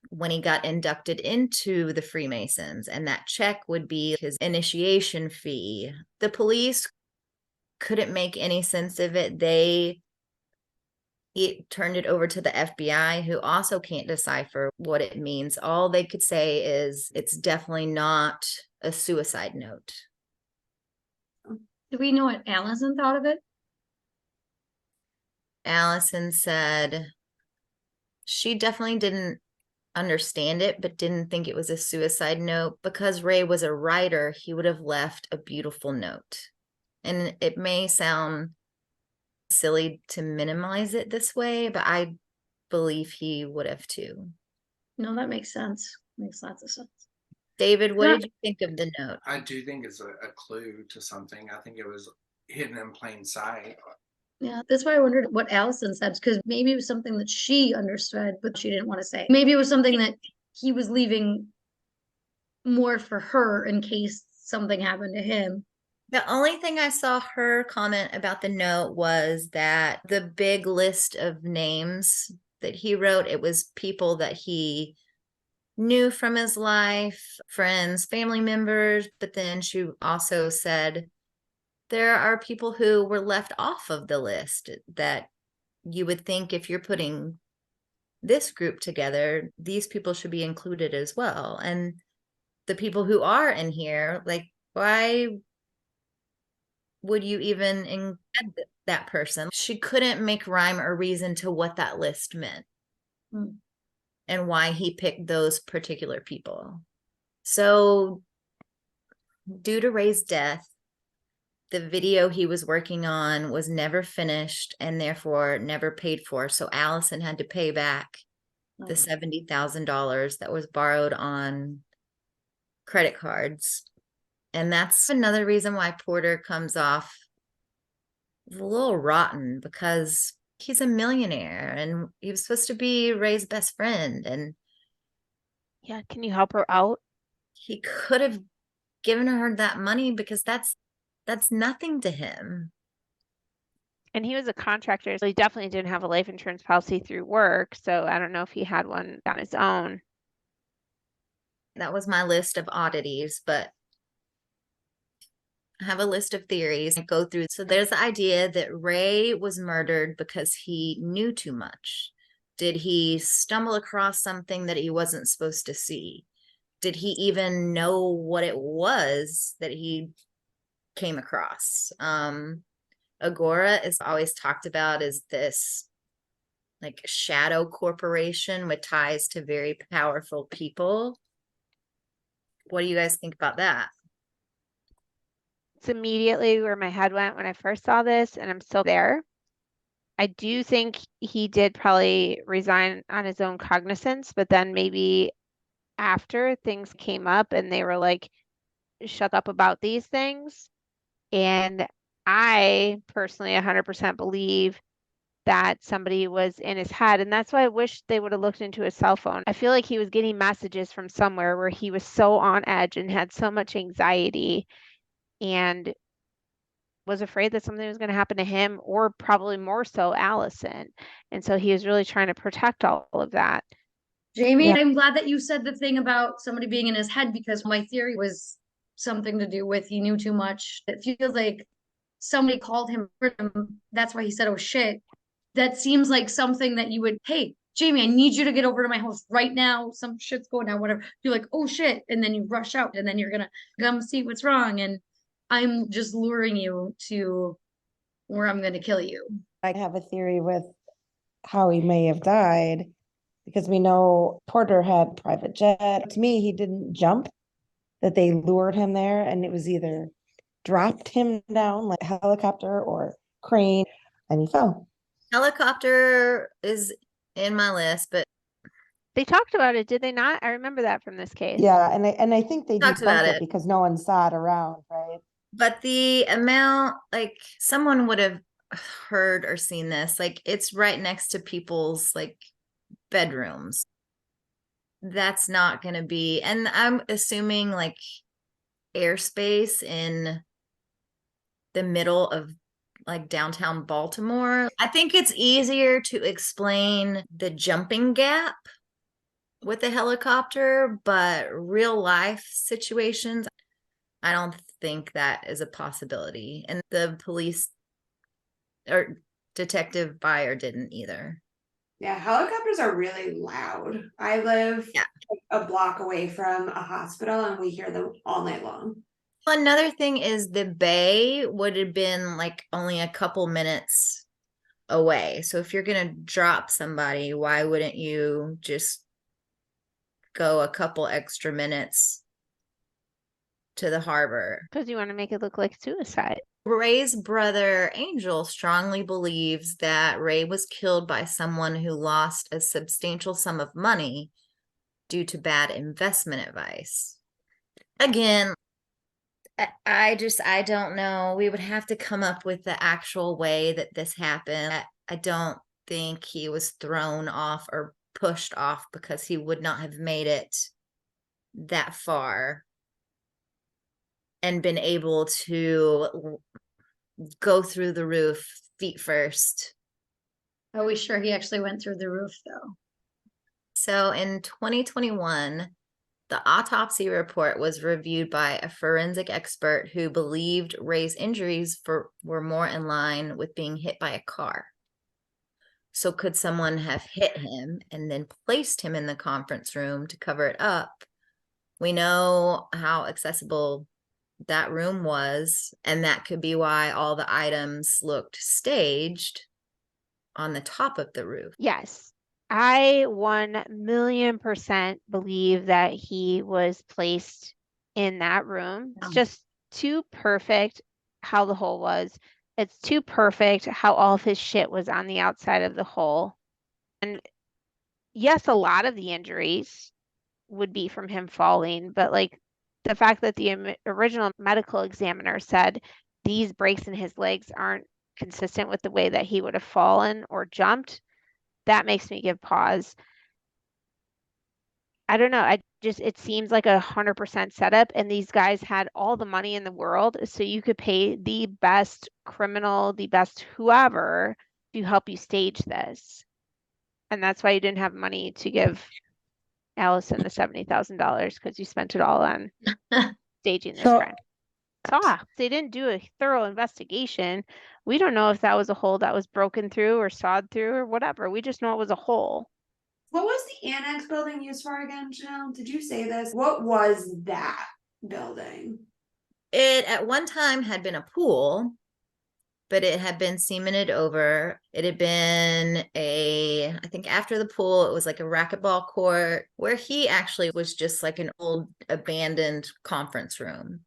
when he got inducted into the Freemasons, and that check would be his initiation fee. The police couldn't make any sense of it. It turned it over to the FBI, who also can't decipher what it means. All they could say is it's definitely not a suicide note. Do we know what Allison thought of it? Allison said she definitely didn't understand it, but didn't think it was a suicide note. Because Rey was a writer, he would have left a beautiful note. And it may sound silly to minimize it this way, but I believe he would have too. No, that makes sense. Makes lots of sense. David, what did you think of the note? I do think it's a clue to something. I think it was hidden in plain sight. Yeah, that's why I wondered what Allison said, because maybe it was something that she understood, but she didn't want to say. Maybe it was something that he was leaving more for her in case something happened to him. The only thing I saw her comment about the note was that the big list of names that he wrote, it was people that he knew from his life, friends, family members. But then she also said there are people who were left off of the list that you would think, if you're putting this group together, these people should be included as well. And the people who are in here, like, why would you even include that person? She couldn't make rhyme or reason to what that list meant and why he picked those particular people. So due to Rey's death, the video he was working on was never finished and therefore never paid for. So Allison had to pay back the $70,000 that was borrowed on credit cards. And that's another reason why Porter comes off a little rotten, because he's a millionaire and he was supposed to be Rey's best friend. And yeah, can you help her out? He could have given her that money, because that's nothing to him. And he was a contractor, so he definitely didn't have a life insurance policy through work. So I don't know if he had one on his own. That was my list of oddities, but I have a list of theories I go through. So there's the idea that Rey was murdered because he knew too much. Did he stumble across something that he wasn't supposed to see? Did he even know what it was that he came across? Agora is always talked about as this like shadow corporation with ties to very powerful people. What do you guys think about that? It's immediately where my head went when I first saw this, and I'm still there. I do think he did probably resign on his own cognizance, but then maybe after things came up and they were like, shut up about these things. And I personally 100% believe that somebody was in his head. And that's why I wish they would have looked into his cell phone. I feel like he was getting messages from somewhere where he was so on edge and had so much anxiety and was afraid that something was going to happen to him, or probably more so Allison. And so he was really trying to protect all of that. Jamie, I'm glad that you said the thing about somebody being in his head, because my theory was something to do with he knew too much. It feels like somebody called him. That's why he said, oh shit. That seems like something that you would, hey, Jamie, I need you to get over to my house right now. Some shit's going down, whatever. You're like, oh shit. And then you rush out and then you're going to come see what's wrong. And I'm just luring you to where I'm going to kill you. I have a theory with how he may have died because we know Porter had a private jet. To me, he didn't jump, that they lured him there and it was either dropped him down like a helicopter or crane and he fell. Helicopter is in my list, but They talked about it, did they not? I remember that from this case. Yeah, and I think they Talked about debunked it it. because no one saw it around, right? but the amount, like someone would have heard or seen this, like it's right next to people's like bedrooms. That's not going to be, and I'm assuming like airspace in the middle of like downtown Baltimore. I think it's easier to explain the jumping gap with a helicopter, but real life situations, I don't think that is a possibility. And the police or Detective Buyer didn't either. Yeah, helicopters are really loud. I live like a block away from a hospital and we hear them all night long. Another thing is the bay would have been like only a couple minutes away. So if you're going to drop somebody, why wouldn't you just go a couple extra minutes to the harbor? Because you want to make it look like suicide. Ray's brother, Angel, strongly believes that Ray was killed by someone who lost a substantial sum of money due to bad investment advice. Again, I don't know. We would have to come up with the actual way that this happened. I don't think he was thrown off or pushed off because he would not have made it that far and been able to go through the roof feet first. Are we sure he actually went through the roof though? So in 2021, the autopsy report was reviewed by a forensic expert who believed Ray's injuries were more in line with being hit by a car. So could someone have hit him and then placed him in the conference room to cover it up? We know how accessible that room was, and that could be why all the items looked staged on the top of the roof. Yes. I 1,000,000% believe that he was placed in that room. It's just too perfect how the hole was. It's too perfect how all of his shit was on the outside of the hole. And yes, a lot of the injuries would be from him falling, but like the fact that the original medical examiner said these breaks in his legs aren't consistent with the way that he would have fallen or jumped, that makes me give pause. I don't know. It seems like 100% setup, and these guys had all the money in the world, so you could pay the best criminal, the best whoever to help you stage this. And that's why you didn't have money to give Allison the $70,000 because you spent it all on staging this crime. They didn't do a thorough investigation. We don't know if that was a hole that was broken through or sawed through or whatever. We just know it was a hole. What was the annex building used for again, Janelle? Did you say this? What was that building? It at one time had been a pool, but it had been cemented over. It had been I think after the pool, it was like a racquetball court where he actually was just like an old abandoned conference room.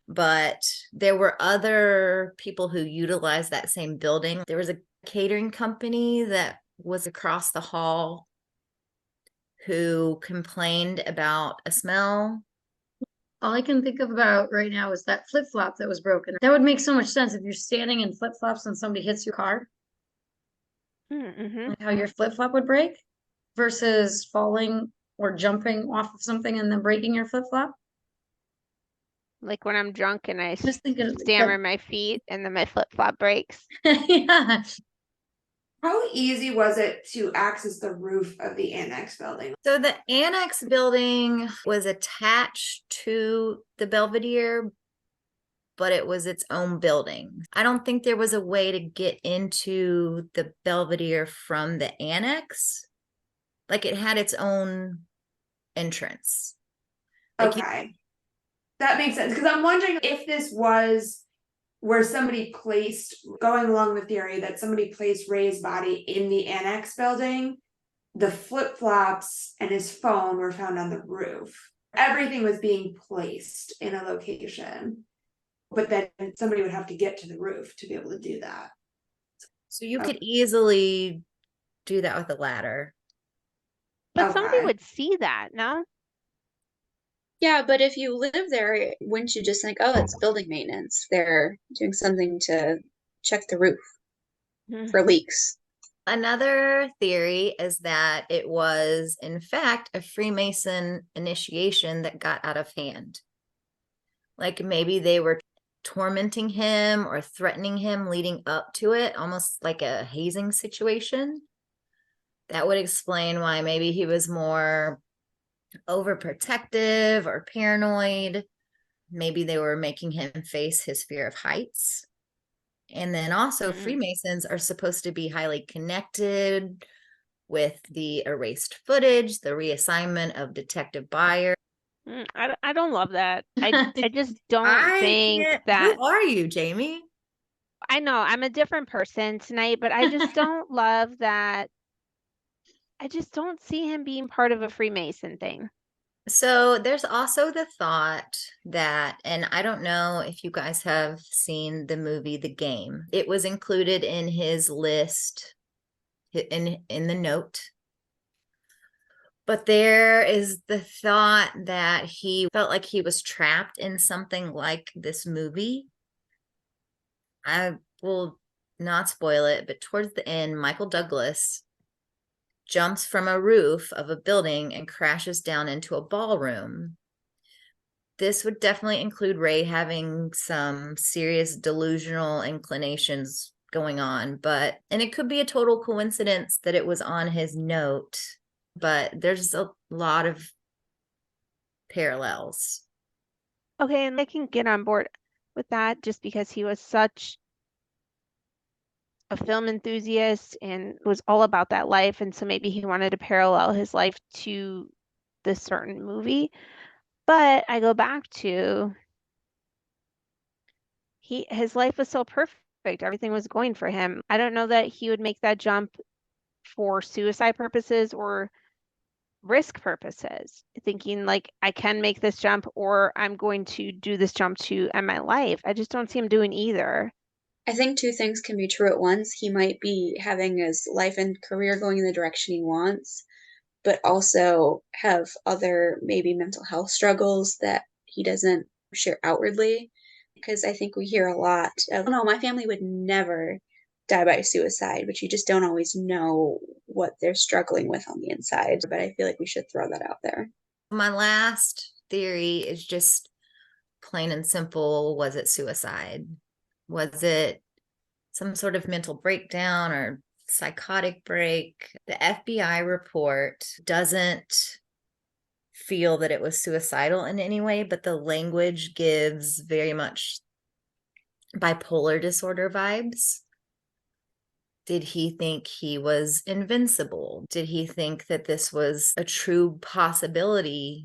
But there were other people who utilized that same building. There was a catering company that was across the hall who complained about a smell. All I can think about right now is that flip-flop that was broken. That would make so much sense if you're standing in flip-flops and somebody hits your car. Mm-hmm. Like how your flip-flop would break versus falling or jumping off of something and then breaking your flip-flop. Like when I'm drunk and I Just thinking stammer my feet and then my flip-flop breaks. Yeah. How easy was it to access the roof of the annex building? So the annex building was attached to the Belvedere, but it was its own building. I don't think there was a way to get into the Belvedere from the annex. Like it had its own entrance. Like Okay. That makes sense. Because I'm wondering if this was where somebody placed, going along the theory that somebody placed Ray's body in the annex building, the flip-flops and his phone were found on the roof. Everything was being placed in a location, but then somebody would have to get to the roof to be able to do that. so you could easily do that with a ladder. But somebody Okay. would see that, no? Yeah, but if you live there, wouldn't you just think, oh, it's building maintenance? They're doing something to check the roof for leaks. Another theory is that it was, in fact, a Freemason initiation that got out of hand. Like maybe they were tormenting him or threatening him leading up to it, almost like a hazing situation. That would explain why maybe he was more overprotective or paranoid. Maybe they were making him face his fear of heights. And then also Freemasons are supposed to be highly connected with the erased footage, the reassignment of Detective Buyer. I don't love that. I just don't think that. Who are you, Jamie? I know I'm a different person tonight, but I just don't love that. I just don't see him being part of a Freemason thing. So there's also the thought that, and I don't know if you guys have seen the movie The Game. It was included in his list in the note. But there is the thought that he felt like he was trapped in something like this movie. I will not spoil it, but towards the end, Michael Douglas jumps from a roof of a building and crashes down into a ballroom. This would definitely include Ray having some serious delusional inclinations going on, and it could be a total coincidence that it was on his note, but there's a lot of parallels. Okay, and I can get on board with that just because he was such a film enthusiast and was all about that life, and so maybe he wanted to parallel his life to this certain movie. But I go back to his life was so perfect. Everything was going for him. I don't know that he would make that jump for suicide purposes or risk purposes, thinking like I can make this jump or I'm going to do this jump to end my life. I just don't see him doing either. I think two things can be true at once. He might be having his life and career going in the direction he wants, but also have other maybe mental health struggles that he doesn't share outwardly. Because I think we hear a lot of, oh, no, my family would never die by suicide, but you just don't always know what they're struggling with on the inside. But I feel like we should throw that out there. My last theory is just plain and simple. Was it suicide? Was it some sort of mental breakdown or psychotic break? The FBI report doesn't feel that it was suicidal in any way, but the language gives very much bipolar disorder vibes. Did he think he was invincible? Did he think that this was a true possibility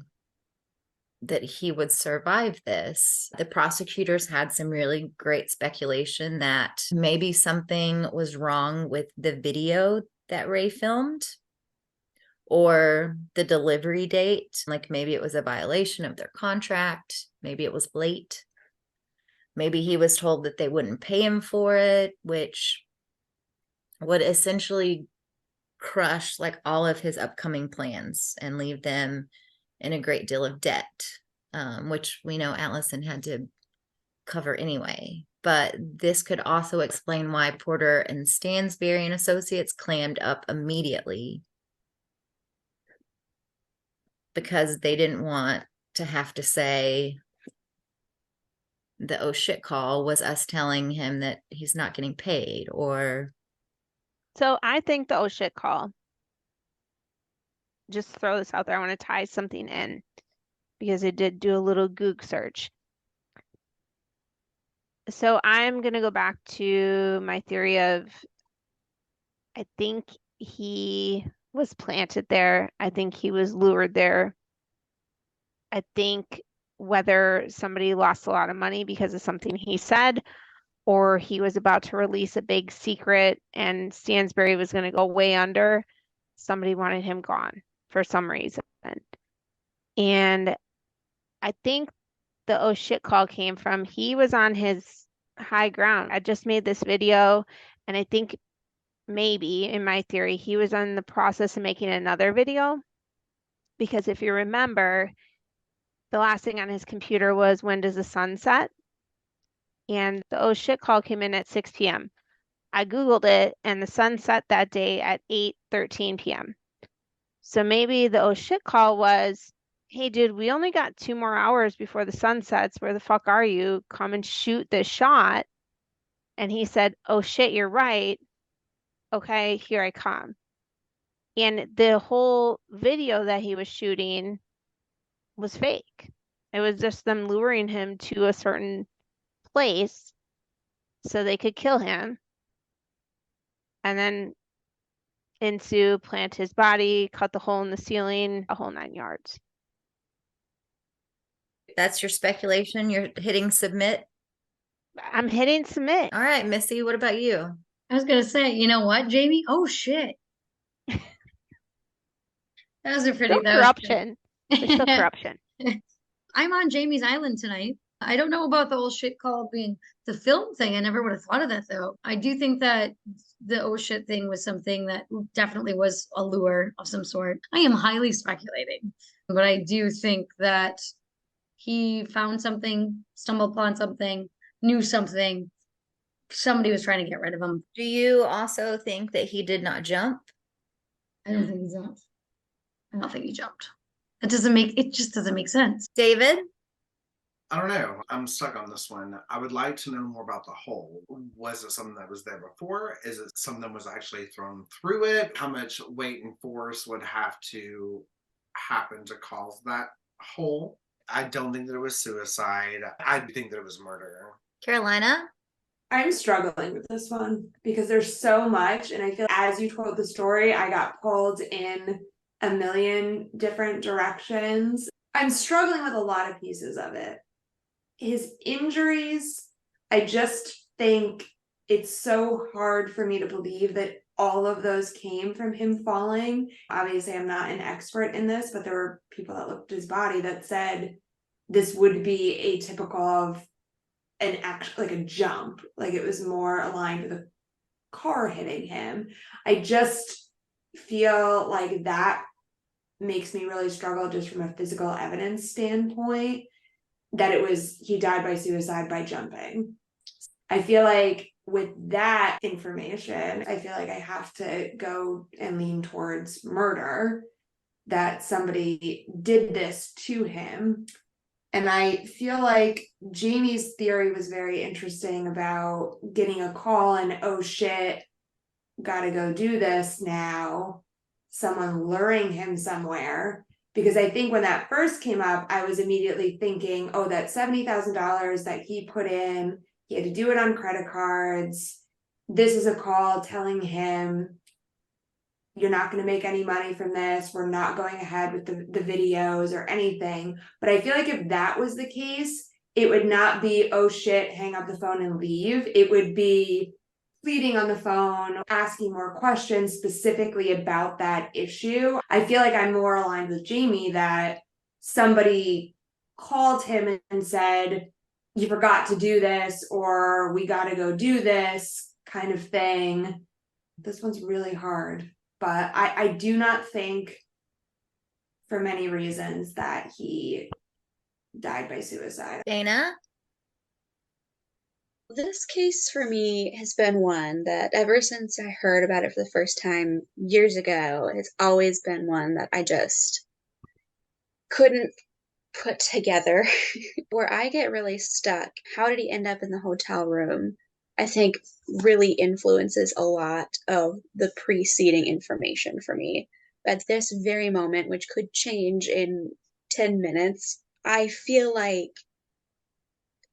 that he would survive this? The prosecutors had some really great speculation that maybe something was wrong with the video that Ray filmed or the delivery date. Like maybe it was a violation of their contract. Maybe it was late. Maybe he was told that they wouldn't pay him for it, which would essentially crush like all of his upcoming plans and leave them in a great deal of debt, which we know Allison had to cover anyway. But this could also explain why Porter and Stansberry and Associates clammed up immediately, because they didn't want to have to say the oh shit call was us telling him that he's not getting paid. Or So I think the oh shit call, just throw this out there, I want to tie something in because I did do a little Goog search. So I'm going to go back to my theory of I think he was planted there. I think he was lured there. I think whether somebody lost a lot of money because of something he said, or he was about to release a big secret and Stansbury was going to go way under, somebody wanted him gone for some reason. And I think the oh shit call came from he was on his high ground. I just made this video, and I think maybe in my theory, he was in the process of making another video because if you remember, the last thing on his computer was when does the sun set? And the oh shit call came in at 6 p.m. I Googled it and the sun set that day at 8:13 p.m. So maybe the oh shit call was, hey dude, we only got 2 more hours before the sun sets. Where the fuck are you? Come and shoot this shot. And he said, oh shit, you're right. Okay, here I come. And the whole video that he was shooting was fake. It was just them luring him to a certain place so they could kill him and then into plant his body, cut the hole in the ceiling, a whole 9 yards. That's your speculation. You're hitting submit. I'm hitting submit. All right, Missy, what about you? I was gonna say, you know what, Jamie? Oh shit. That was a pretty Still that was corruption. There's still corruption. I'm on Jamie's island tonight. I don't know about the whole shit call being the film thing. I never would have thought of that though. I do think that the oh shit thing was something that definitely was a lure of some sort. I am highly speculating, but I do think that he found something, stumbled upon something, knew something. Somebody was trying to get rid of him. Do you also think that he did not jump? I don't think he jumped. I don't think he jumped. It just doesn't make sense. David? I don't know. I'm stuck on this one. I would like to know more about the hole. Was it something that was there before? Is it something that was actually thrown through it? How much weight and force would have to happen to cause that hole? I don't think that it was suicide. I think that it was murder. Carolina? I'm struggling with this one because there's so much, and I feel as you told the story, I got pulled in a million different directions. I'm struggling with a lot of pieces of it. His injuries, I just think it's so hard for me to believe that all of those came from him falling. Obviously, I'm not an expert in this, but there were people that looked at his body that said this would be atypical of an act, like a jump, like it was more aligned with a car hitting him. I just feel like that makes me really struggle just from a physical evidence standpoint that it was he died by suicide by jumping. I feel like with that information, I feel like I have to go and lean towards murder, that somebody did this to him. And I feel like Jamie's theory was very interesting about getting a call and, oh shit, gotta go do this now. Someone luring him somewhere. Because I think when that first came up, I was immediately thinking, oh, that $70,000 that he put in, he had to do it on credit cards. This is a call telling him, you're not going to make any money from this. We're not going ahead with the videos or anything. But I feel like if that was the case, it would not be, oh shit, hang up the phone and leave. It would be pleading on the phone, asking more questions specifically about that issue. I feel like I'm more aligned with Jamie that somebody called him and said, you forgot to do this, or we got to go do this kind of thing. This one's really hard, but I do not think for many reasons that he died by suicide. Dana? This case for me has been one that ever since I heard about it for the first time years ago, has always been one that I just couldn't put together. Where I get really stuck, how did he end up in the hotel room? I think really influences a lot of the preceding information for me. At this very moment, which could change in 10 minutes, I feel like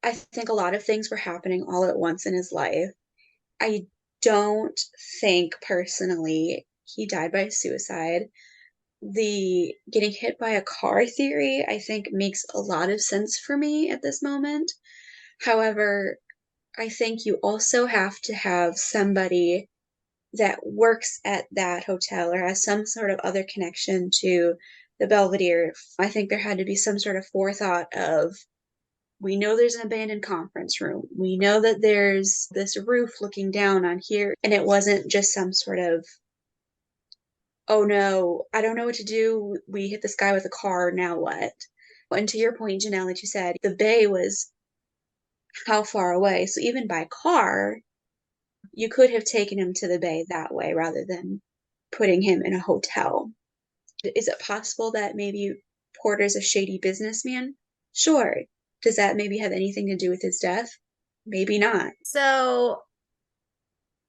I think a lot of things were happening all at once in his life. I don't think personally he died by suicide. The getting hit by a car theory, I think, makes a lot of sense for me at this moment. However, I think you also have to have somebody that works at that hotel or has some sort of other connection to the Belvedere. I think there had to be some sort of forethought of, we know there's an abandoned conference room. We know that there's this roof looking down on here. And it wasn't just some sort of, oh no, I don't know what to do. We hit this guy with a car. Now what? And to your point, Janelle, that you said the bay was how far away? So even by car, you could have taken him to the bay that way rather than putting him in a hotel. Is it possible that maybe Porter's a shady businessman? Sure. Does that maybe have anything to do with his death? Maybe not. So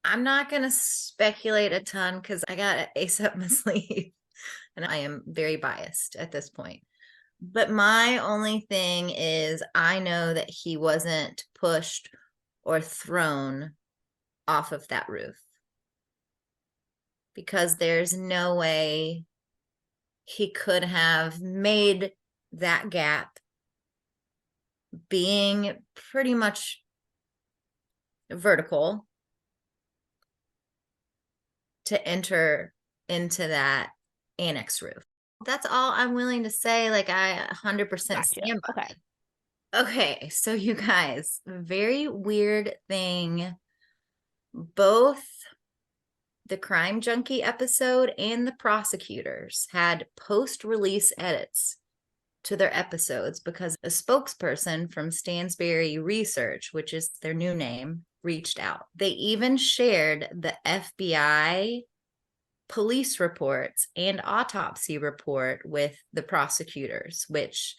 I'm not going to speculate a ton because I got an ace up my sleeve and I am very biased at this point. But my only thing is I know that he wasn't pushed or thrown off of that roof because there's no way he could have made that gap being pretty much vertical to enter into that annex roof. That's all I'm willing to say. Like, I 100% stand by. Okay. Okay, so you guys, very weird thing. Both the Crime Junkie episode and the prosecutors had post-release edits to their episodes because a spokesperson from Stansberry Research, which is their new name, reached out. They even shared the FBI police reports and autopsy report with the prosecutors, which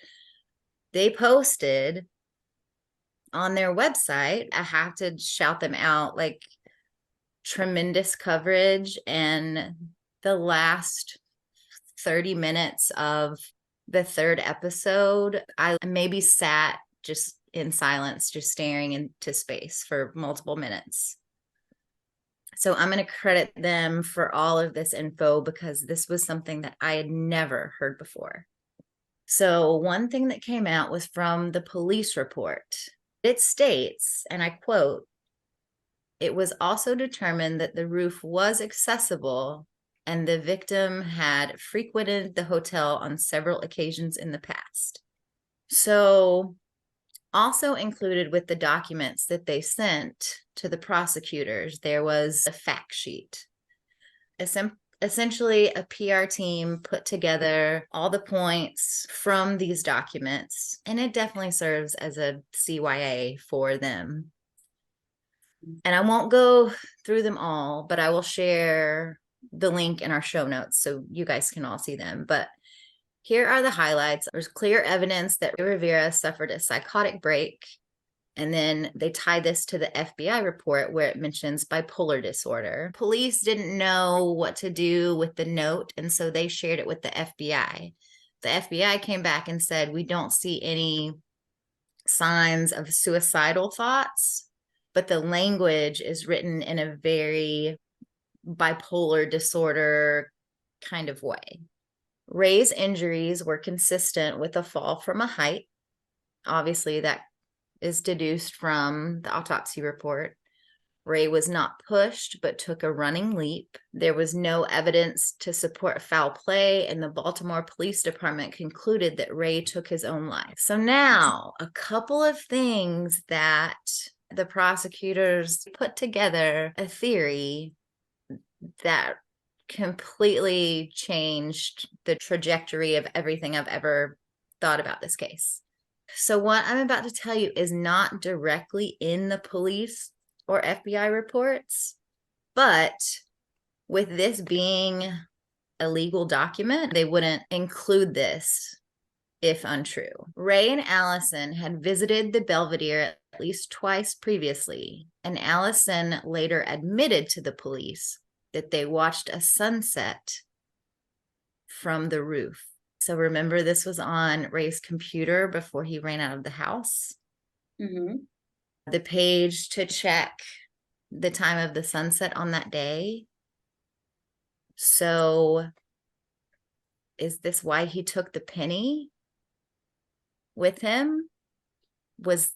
they posted on their website. I have to shout them out, like, tremendous coverage. And the last 30 minutes of the third episode, I maybe sat just in silence, just staring into space for multiple minutes. So I'm going to credit them for all of this info because this was something that I had never heard before. So one thing that came out was from the police report. It states, and I quote, "It was also determined that the roof was accessible and the victim had frequented the hotel on several occasions in the past." So also included with the documents that they sent to the prosecutors, there was a fact sheet. Essentially, a PR team put together all the points from these documents, and it definitely serves as a CYA for them. And I won't go through them all, but I will share the link in our show notes so you guys can all see them. But here are the highlights. There's clear evidence that Rey Rivera suffered a psychotic break. And then they tie this to the FBI report where it mentions bipolar disorder. Police didn't know what to do with the note, and so they shared it with the FBI. The FBI came back and said, we don't see any signs of suicidal thoughts, but the language is written in a very bipolar disorder kind of way. Rey's injuries were consistent with a fall from a height. Obviously, that is deduced from the autopsy report. Rey was not pushed, but took a running leap. There was no evidence to support foul play, and the Baltimore Police Department concluded that Rey took his own life. So now, a couple of things that the prosecutors put together a theory that completely changed the trajectory of everything I've ever thought about this case. So what I'm about to tell you is not directly in the police or FBI reports, but with this being a legal document, they wouldn't include this if untrue. Rey and Allison had visited the Belvedere at least twice previously, and Allison later admitted to the police that they watched a sunset from the roof. So remember, this was on Rey's computer before he ran out of the house. Mm-hmm. The page to check the time of the sunset on that day So is this why he took the penny with him? Was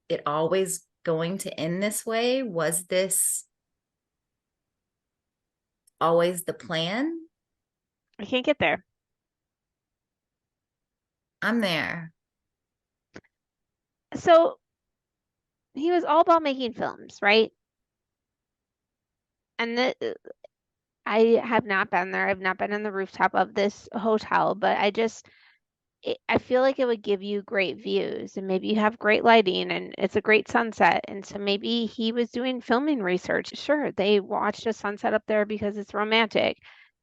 it always going to end this way? Was this always the plan? I can't get there. I'm there. So he was all about making films, right? And I have not been there. I've not been on the rooftop of this hotel, but I feel like it would give you great views, and maybe you have great lighting and it's a great sunset. And so maybe he was doing filming research. Sure, they watched a sunset up there because it's romantic.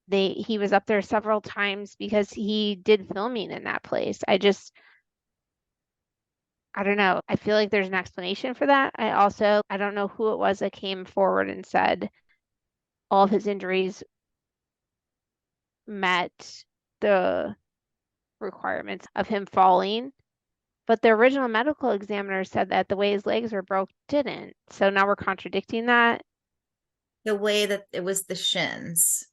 He was up there several times because he did filming in that place. I don't know. I feel like there's an explanation for that. I don't know who it was that came forward and said all of his injuries met the requirements of him falling. But the original medical examiner said that the way his legs were broke didn't. So now we're contradicting that. The way that it was the shins.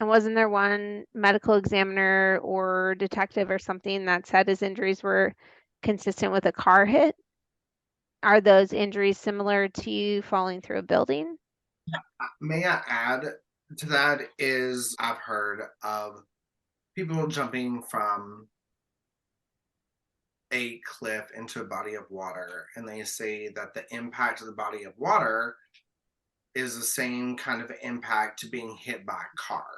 And wasn't there one medical examiner or detective or something that said his injuries were consistent with a car hit? Are those injuries similar to falling through a building? May I add to that is I've heard of people jumping from a cliff into a body of water, and they say that the impact of the body of water is the same kind of impact to being hit by a car.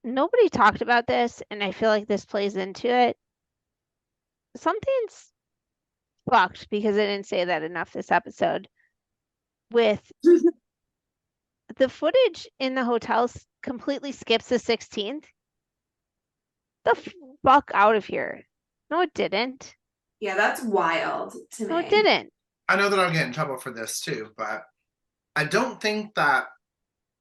Nobody talked about this, and I feel like this plays into it. Something's fucked because I didn't say that enough this episode. With the footage in the hotel completely skips the 16th. The fuck out of here. No, it didn't. Yeah, that's wild to me. No, it didn't. I know that I'll get in trouble for this too, but I don't think that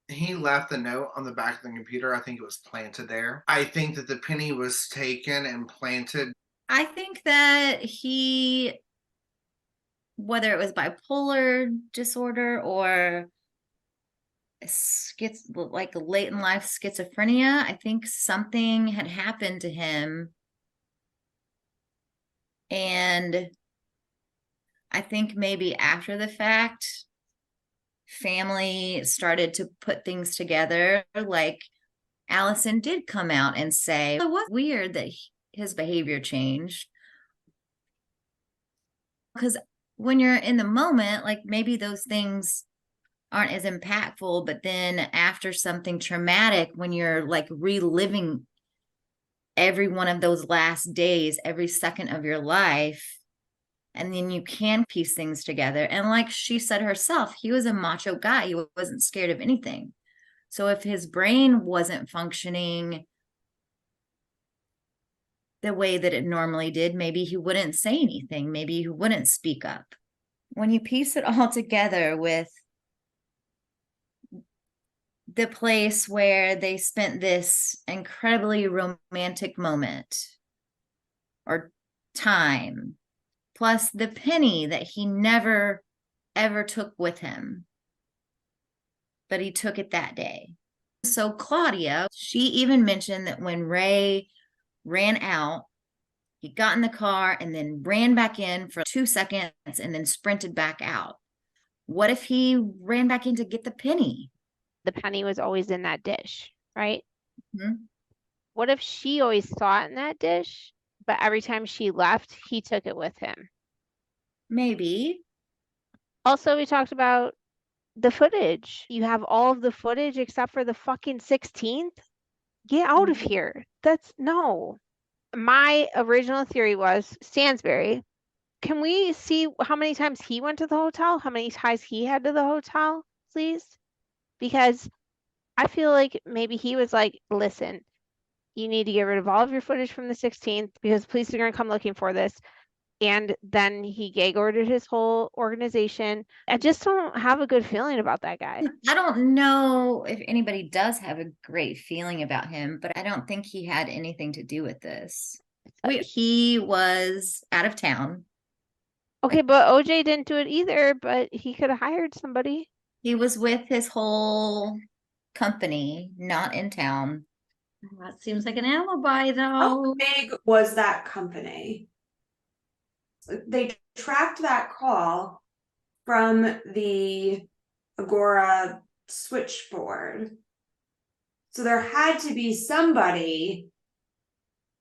he left the note on the back of the computer. I think it was planted there. I think that the penny was taken and planted. I think that he, whether it was bipolar disorder or like late in life schizophrenia, I think something had happened to him. And I think maybe after the fact, family started to put things together. Like Allison did come out and say it was weird that his behavior changed. Because when you're in the moment, like maybe those things aren't as impactful, but then after something traumatic, when you're like reliving every one of those last days, every second of your life, and then you can piece things together. And like she said herself, he was a macho guy. He wasn't scared of anything. So if his brain wasn't functioning the way that it normally did, maybe he wouldn't say anything. Maybe he wouldn't speak up. When you piece it all together with the place where they spent this incredibly romantic moment or time, plus the penny that he never, ever took with him, but he took it that day. So Claudia, she even mentioned that when Rey ran out, he got in the car and then ran back in for 2 seconds and then sprinted back out. What if he ran back in to get the penny? The penny was always in that dish, right? Mm-hmm. What if she always saw it in that dish, but every time she left, he took it with him? Maybe. Also, we talked about the footage. You have all of the footage except for the fucking 16th? Get out of here. No. My original theory was Stansbury. Can we see how many times he went to the hotel? How many ties he had to the hotel, please? Because I feel like maybe he was like, listen, you need to get rid of all of your footage from the 16th because police are going to come looking for this. And then he gag ordered his whole organization. I just don't have a good feeling about that guy. I don't know if anybody does have a great feeling about him, but I don't think he had anything to do with this. He was out of town. Okay, but OJ didn't do it either, but he could have hired somebody. He was with his whole company, not in town. That seems like an alibi, How though. big was that company? They tracked that call from the Agora switchboard. So there had to be somebody,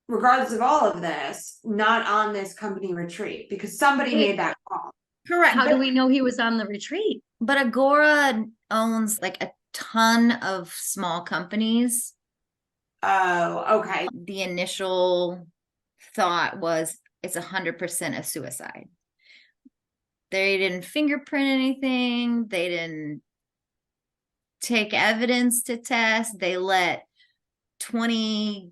regardless of all of this, not on this company retreat because somebody Wait. made that call. Correct. How do we know he was on the retreat? But Agora owns like a ton of small companies. Oh, okay. The initial thought was it's 100% a suicide. They didn't fingerprint anything. They didn't take evidence to test. They let 20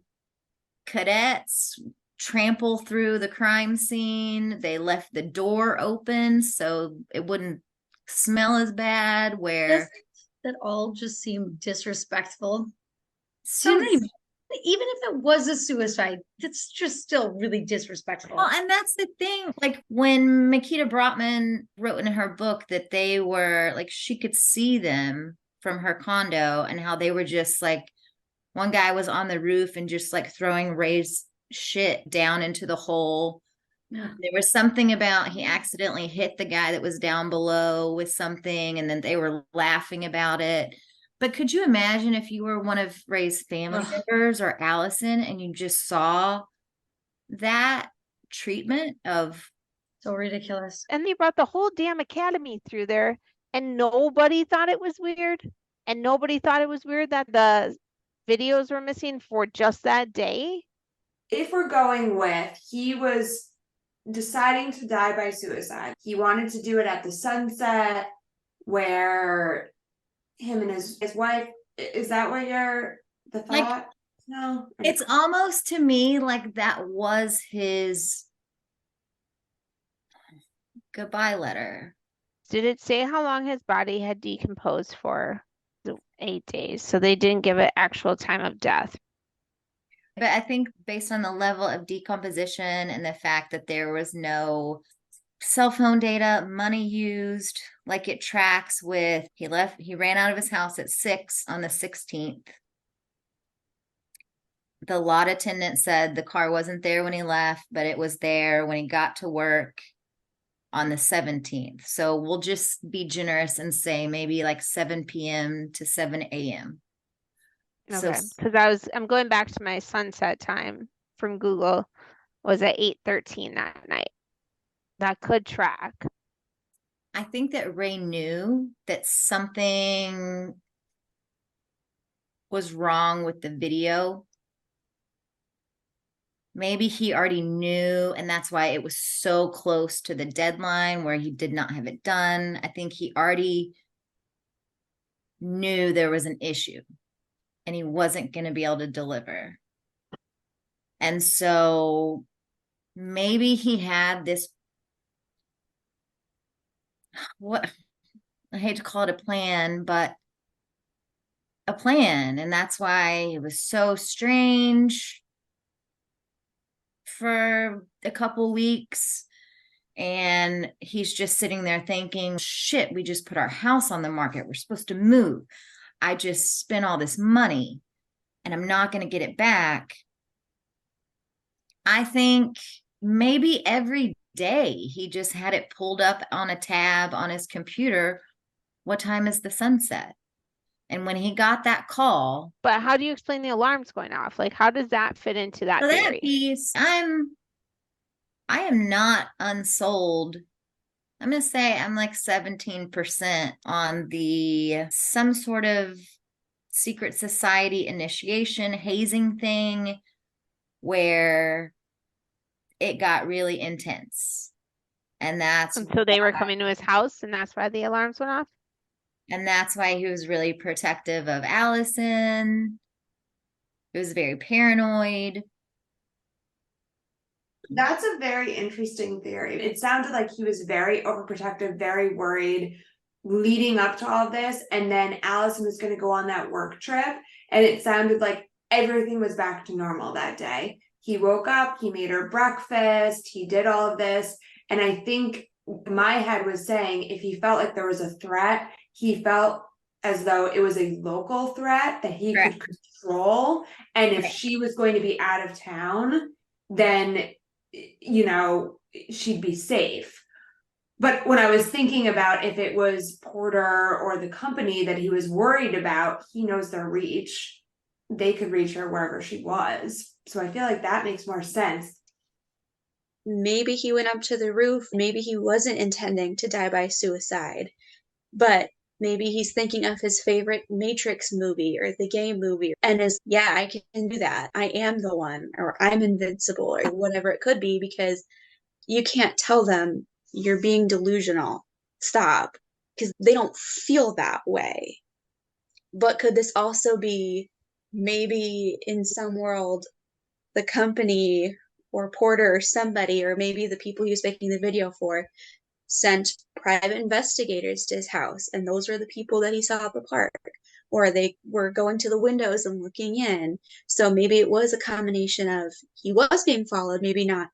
cadets trample through the crime scene. They left the door open so it wouldn't smell as bad. Where That all just seemed disrespectful. so Even if it was a suicide, that's just still really disrespectful. well, and that's the thing. Like when Makita Brotman wrote in her book that they were like, she could see them from her condo and how they were just like, one guy was on the roof and just like throwing Ray's shit down into the hole. Yeah. There was something about he accidentally hit the guy that was down below with something, and then they were laughing about it. But could you imagine if you were one of Ray's family members or Allison and you just saw that treatment of So ridiculous. And they brought the whole damn academy through there, and nobody thought it was weird. And nobody thought it was weird that the videos were missing for just that day. If we're going with he was deciding to die by suicide, he wanted to do it at the sunset where him and his wife, is that what the thought? Like, no, it's almost to me like that was his goodbye letter. Did it say how long his body had decomposed for? 8 days. So they didn't give it actual time of death. But I think based on the level of decomposition and the fact that there was no cell phone data, money used, like it tracks with he ran out of his house at 6 on the 16th. The lot attendant said the car wasn't there when he left, but it was there when he got to work on the 17th. So we'll just be generous and say maybe like 7 p.m. to 7 a.m. Okay, because I'm going back to my sunset time from Google was at 8:13 that night. That could track. I think that Ray knew that something was wrong with the video. Maybe he already knew, and that's why it was so close to the deadline where he did not have it done. I think he already knew there was an issue and he wasn't going to be able to deliver. And so maybe he had this, what I hate to call it a plan, but a plan. And that's why it was so strange for a couple weeks. And he's just sitting there thinking, shit, we just put our house on the market. We're supposed to move. I just spent all this money and I'm not going to get it back. I think maybe every day he just had it pulled up on a tab on his computer. What time is the sunset? And when he got that call. But how do you explain the alarms going off? Like, how does that fit into that theory? That piece, I am not unsold. I'm going to say I'm like 17% on the some sort of secret society initiation hazing thing where it got really intense. And so they were coming to his house and that's why the alarms went off? And that's why he was really protective of Allison. He was very paranoid. That's a very interesting theory. It sounded like he was very overprotective, very worried leading up to all of this. And then Allison was going to go on that work trip. And it sounded like everything was back to normal that day. He woke up, he made her breakfast, he did all of this. And I think my head was saying if he felt like there was a threat, he felt as though it was a local threat that he Correct. could control. And if Right. she was going to be out of town, then, you know, she'd be safe. But when I was thinking about if it was Porter or the company that he was worried about, he knows their reach. They could reach her wherever she was. So I feel like that makes more sense. Maybe he went up to the roof. Maybe he wasn't intending to die by suicide, but maybe he's thinking of his favorite Matrix movie or the game movie and is, yeah, I can do that. I am the one, or I'm invincible, or whatever it could be, because you can't tell them you're being delusional. Stop. Because they don't feel that way. But could this also be maybe in some world, the company or Porter or somebody, or maybe the people he was making the video for, sent private investigators to his house, and those were the people that he saw at the park, or they were going to the windows and looking in. So maybe it was a combination of he was being followed, maybe not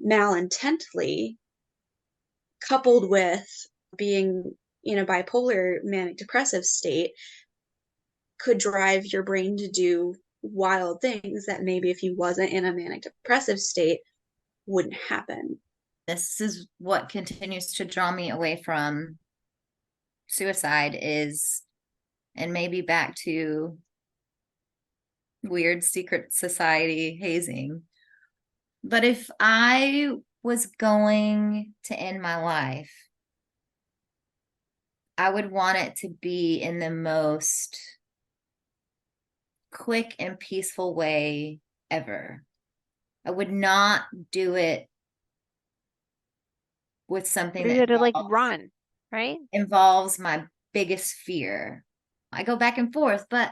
malintently, coupled with being in a bipolar manic depressive state, could drive your brain to do wild things that maybe if he wasn't in a manic depressive state wouldn't happen. This is what continues to draw me away from suicide is, and maybe back to weird secret society hazing. But if I was going to end my life, I would want it to be in the most quick and peaceful way ever. I would not do it with something You're that gonna like run, right? involves my biggest fear. I go back and forth, but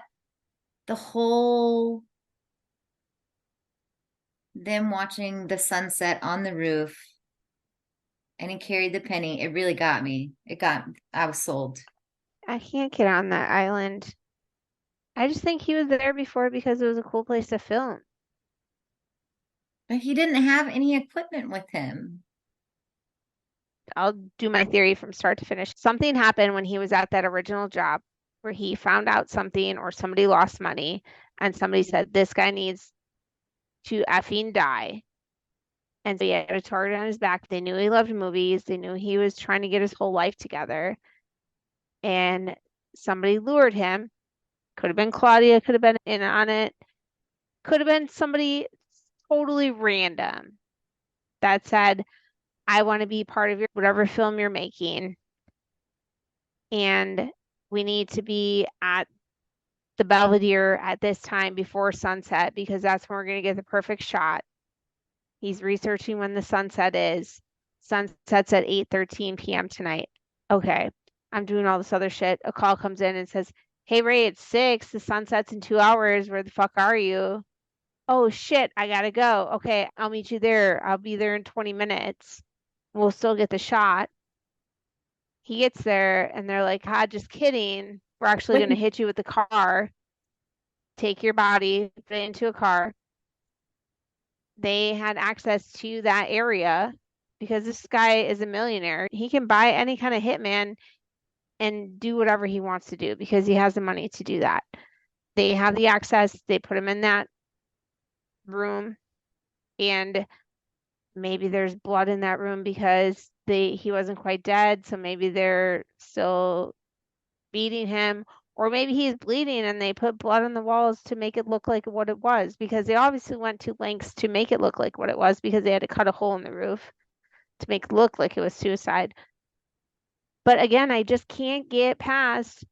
the whole them watching the sunset on the roof and he carried the penny, it really got me. I was sold. I can't get on that island. I just think he was there before because it was a cool place to film. But he didn't have any equipment with him. I'll do my theory from start to finish. Something happened when he was at that original job where he found out something or somebody lost money and somebody said, this guy needs to effing die. And so he had a target on his back. They knew he loved movies. They knew he was trying to get his whole life together. And somebody lured him. Could have been Claudia, could have been in on it. Could have been somebody totally random that said, I want to be part of your whatever film you're making. And we need to be at the Belvedere at this time before sunset because that's when we're going to get the perfect shot. He's researching when the sunset is. Sunset's at 8:13 p.m. tonight. Okay, I'm doing all this other shit. A call comes in and says, hey, Ray, it's 6. The sunset's in 2 hours. Where the fuck are you? Oh, shit, I gotta go. Okay, I'll meet you there. I'll be there in 20 minutes. We'll still get the shot. He gets there and they're like, just kidding. We're actually going to hit you with the car, take your body, put it into a car. They had access to that area because this guy is a millionaire. He can buy any kind of hitman and do whatever he wants to do because he has the money to do that. They have the access. They put him in that room and maybe there's blood in that room because he wasn't quite dead. So maybe they're still beating him, or maybe he's bleeding and they put blood on the walls to make it look like what it was because they obviously went to lengths to make it look like what it was because they had to cut a hole in the roof to make it look like it was suicide. But again, I just can't get past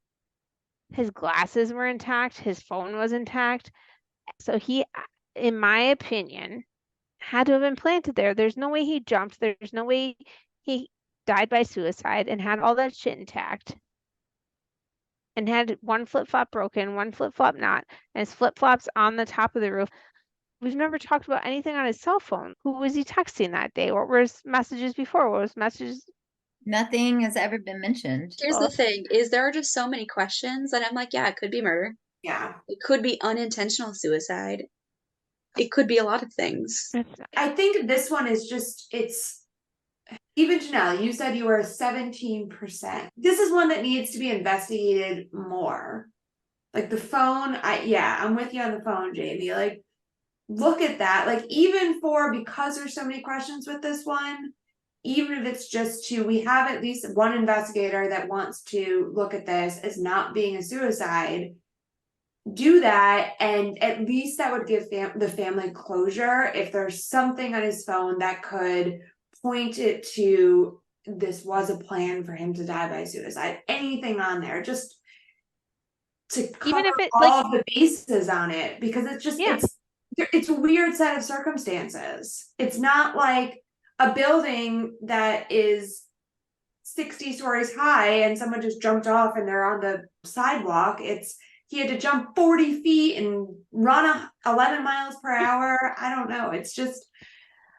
his glasses were intact, his phone was intact. So he, in my opinion, had to have been planted there. There's no way he jumped. There's no way he died by suicide and had all that shit intact. And had one flip-flop broken, one flip-flop not, and his flip-flops on the top of the roof. We've never talked about anything on his cell phone. Who was he texting that day? What were his messages before? What was messages? Nothing has ever been mentioned. Here's the thing, is there are just so many questions that I'm like, yeah, it could be murder. Yeah. It could be unintentional suicide. It could be a lot of things. I think this one is just, even Janelle, you said you were 17%. This is one that needs to be investigated more. Like the phone, I'm with you on the phone, Jamie. Like, look at that. Like, even because there's so many questions with this one, even if it's just we have at least one investigator that wants to look at this as not being a suicide, do that, and at least that would give the family closure if there's something on his phone that could point it to this was a plan for him to die by suicide. Anything on there, just to cover Even if it all of the bases on it, because it's just Yeah. it's a weird set of circumstances. It's not like a building that is 60 stories high and someone just jumped off and they're on the sidewalk. He had to jump 40 feet and run 11 miles per hour. I don't know. It's just,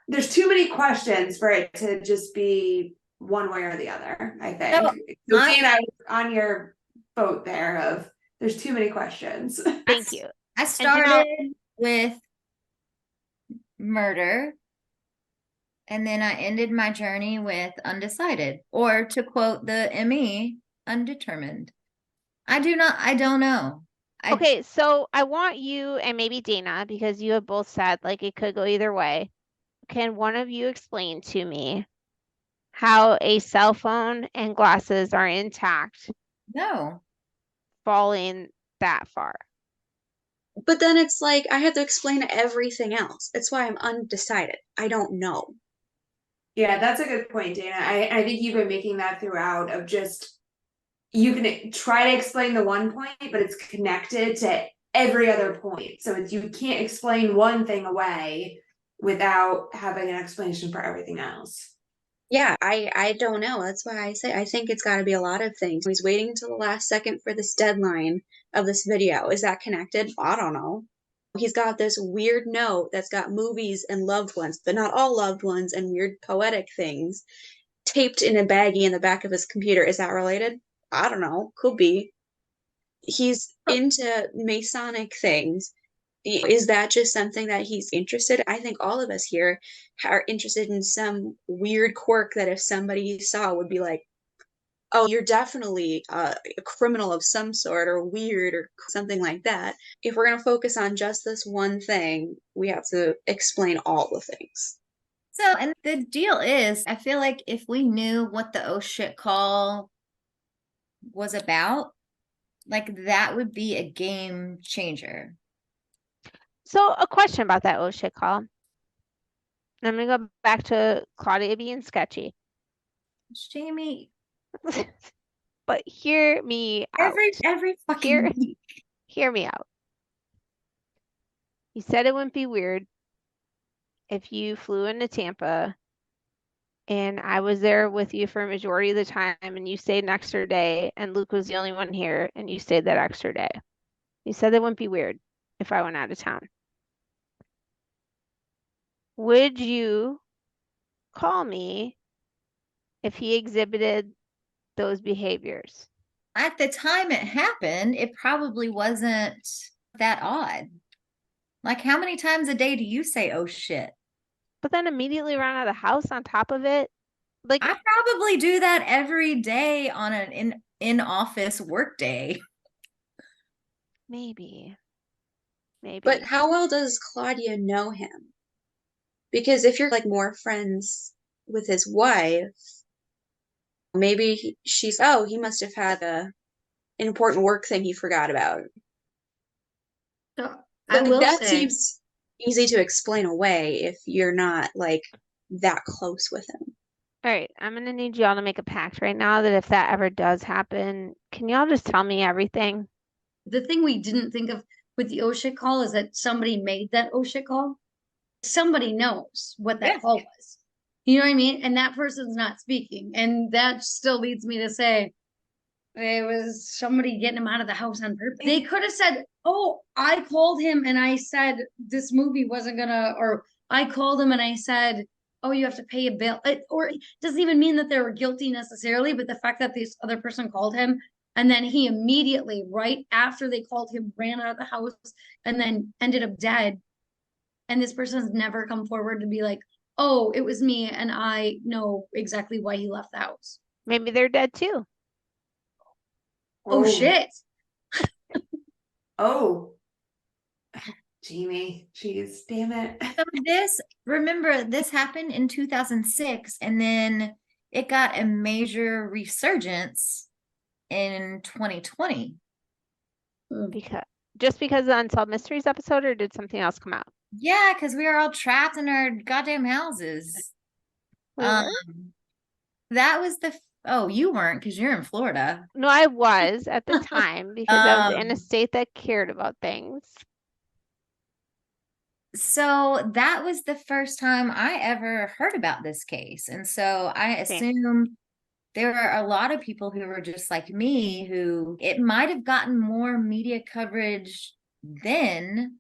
there's too many questions for it to just be one way or the other, I think. So Dana, on your boat there of there's too many questions. Thank you. I started with murder, and then I ended my journey with undecided, or to quote the ME, undetermined. I don't know. Okay, so I want you and maybe Dana, because you have both said like it could go either way. Can one of you explain to me how a cell phone and glasses are intact No. falling that far? But then it's like I had to explain everything else. It's why I'm undecided. I don't know. Yeah, that's a good point, Dana. I think you've been making that throughout of just, you can try to explain the one point, but it's connected to every other point. So you can't explain one thing away without having an explanation for everything else. Yeah, I don't know. That's why I say I think it's got to be a lot of things. He's waiting until the last second for this deadline of this video. Is that connected? I don't know. He's got this weird note that's got movies and loved ones, but not all loved ones, and weird poetic things taped in a baggie in the back of his computer. Is that related? I don't know. Could be. He's into Masonic things. Is that just something that he's interested? I think all of us here are interested in some weird quirk that if somebody saw would be like, oh, you're definitely a criminal of some sort or weird or something like that. If we're going to focus on just this one thing, we have to explain all the things. So, and the deal is, I feel like if we knew what the oh shit call was about, like that would be a game changer. So a question about that oh shit call. I'm gonna go back to Claudia being sketchy. Jamie, but hear me out. Every fucking week. Hear me out. You said it wouldn't be weird if you flew into Tampa and I was there with you for a majority of the time and you stayed an extra day and Luke was the only one here and you stayed that extra day. You said that wouldn't be weird if I went out of town. Would you call me if he exhibited those behaviors? At the time it happened, it probably wasn't that odd. Like, how many times a day do you say, oh shit? But then immediately run out of the house on top of it? Like, I probably do that every day on an in-office work day. Maybe. But how well does Claudia know him? Because if you're like more friends with his wife, maybe she's, oh, he must have had an important work thing he forgot about. So I will that say, seems easy to explain away if you're not like that close with him. All right, I'm gonna need y'all to make a pact right now that if that ever does happen, can y'all just tell me everything? the thing we didn't think of with the oh shit call is that somebody made that oh shit call. Somebody knows what that call was. You know what I mean? And that person's not speaking. And that still leads me to say it was somebody getting him out of the house on purpose. They could have said, oh, I called him and I said this movie wasn't gonna, or I called him and I said, oh, you have to pay a bill. Or it doesn't even mean that they were guilty necessarily, but the fact that this other person called him and then he immediately, right after they called him, ran out of the house and then ended up dead. And this person's never come forward to be like, oh, it was me and I know exactly why he left the house. Maybe they're dead too. Oh, shit. Oh. Jamie, jeez, damn it. So remember, this happened in 2006, and then it got a major resurgence in 2020. Because of the Unsolved Mysteries episode, or did something else come out? Yeah, because we were all trapped in our goddamn houses. We were? That was oh, you weren't because you're in Florida. No, I was at the time because I was in a state that cared about things. So that was the first time I ever heard about this case. And so I assume there are a lot of people who were just like me, who it might have gotten more media coverage then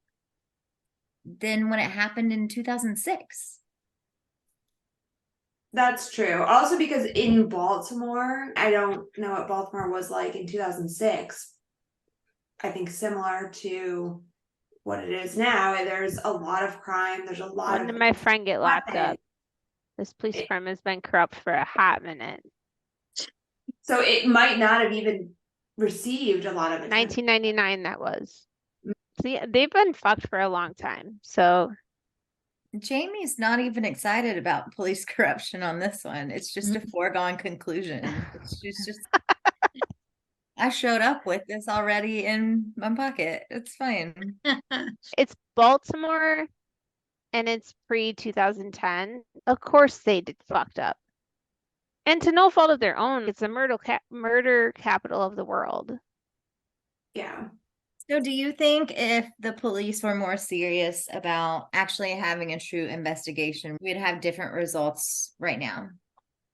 than when it happened in 2006. That's true. Also because in Baltimore, I don't know what Baltimore was like in 2006. I think similar to what it is now. There's a lot of crime. There's a lot When did my friend get locked up? This police firm has been corrupt for a hot minute. So it might not have even received a lot of attention. 1999, that was. See, they've been fucked for a long time. So Jamie's not even excited about police corruption on this one. It's just a foregone conclusion. She's just I showed up with this already in my pocket. It's fine. it's Baltimore and it's pre-2010. Of course they did fucked up. And to no fault of their own, it's the murder capital of the world. Yeah. So do you think if the police were more serious about actually having a true investigation, we'd have different results right now?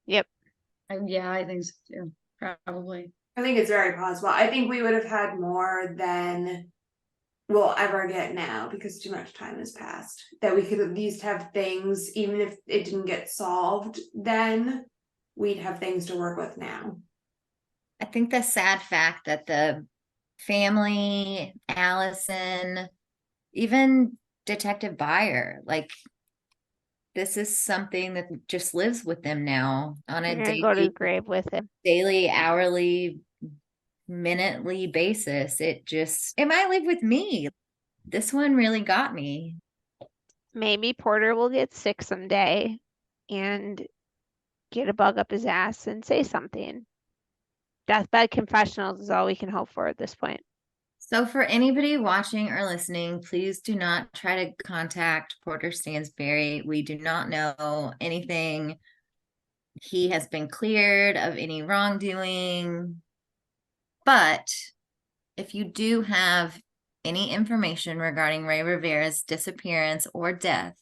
Yep. Yeah, I think so too. Probably. I think it's very possible. I think we would have had more than we'll ever get now because too much time has passed. That we could at least have things, even if it didn't get solved, then we'd have things to work with now. I think the sad fact that the family, Allison, even Detective Byer, like this is something that just lives with them now on a daily, go to the grave with him. Daily, hourly, minutely basis. It might live with me. This one really got me. Maybe Porter will get sick someday and get a bug up his ass and say something. Deathbed confessionals is all we can hope for at this point. So for anybody watching or listening, please do not try to contact Porter Stansberry. We do not know anything. He has been cleared of any wrongdoing. But if you do have any information regarding Rey Rivera's disappearance or death,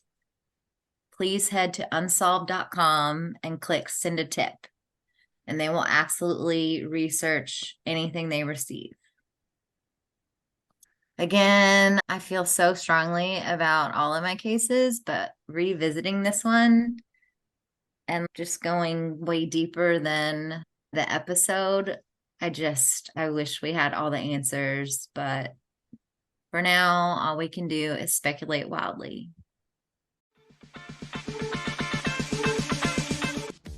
please head to unsolved.com and click send a tip. And they will absolutely research anything they receive. Again, I feel so strongly about all of my cases, but revisiting this one and just going way deeper than the episode, I wish we had all the answers, but for now, all we can do is speculate wildly.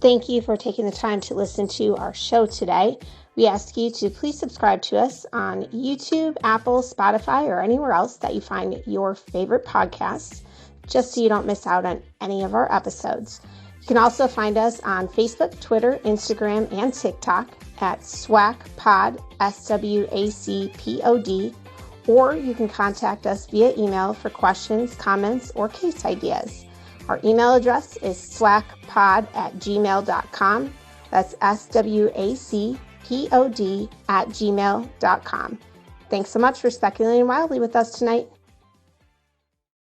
Thank you for taking the time to listen to our show today. We ask you to please subscribe to us on YouTube, Apple, Spotify, or anywhere else that you find your favorite podcasts, just so you don't miss out on any of our episodes. You can also find us on Facebook, Twitter, Instagram, and TikTok at SWACPod, SWACPOD, or you can contact us via email for questions, comments, or case ideas. Our email address is swacpod@gmail.com. That's SWACPOD@gmail.com. Thanks so much for speculating wildly with us tonight.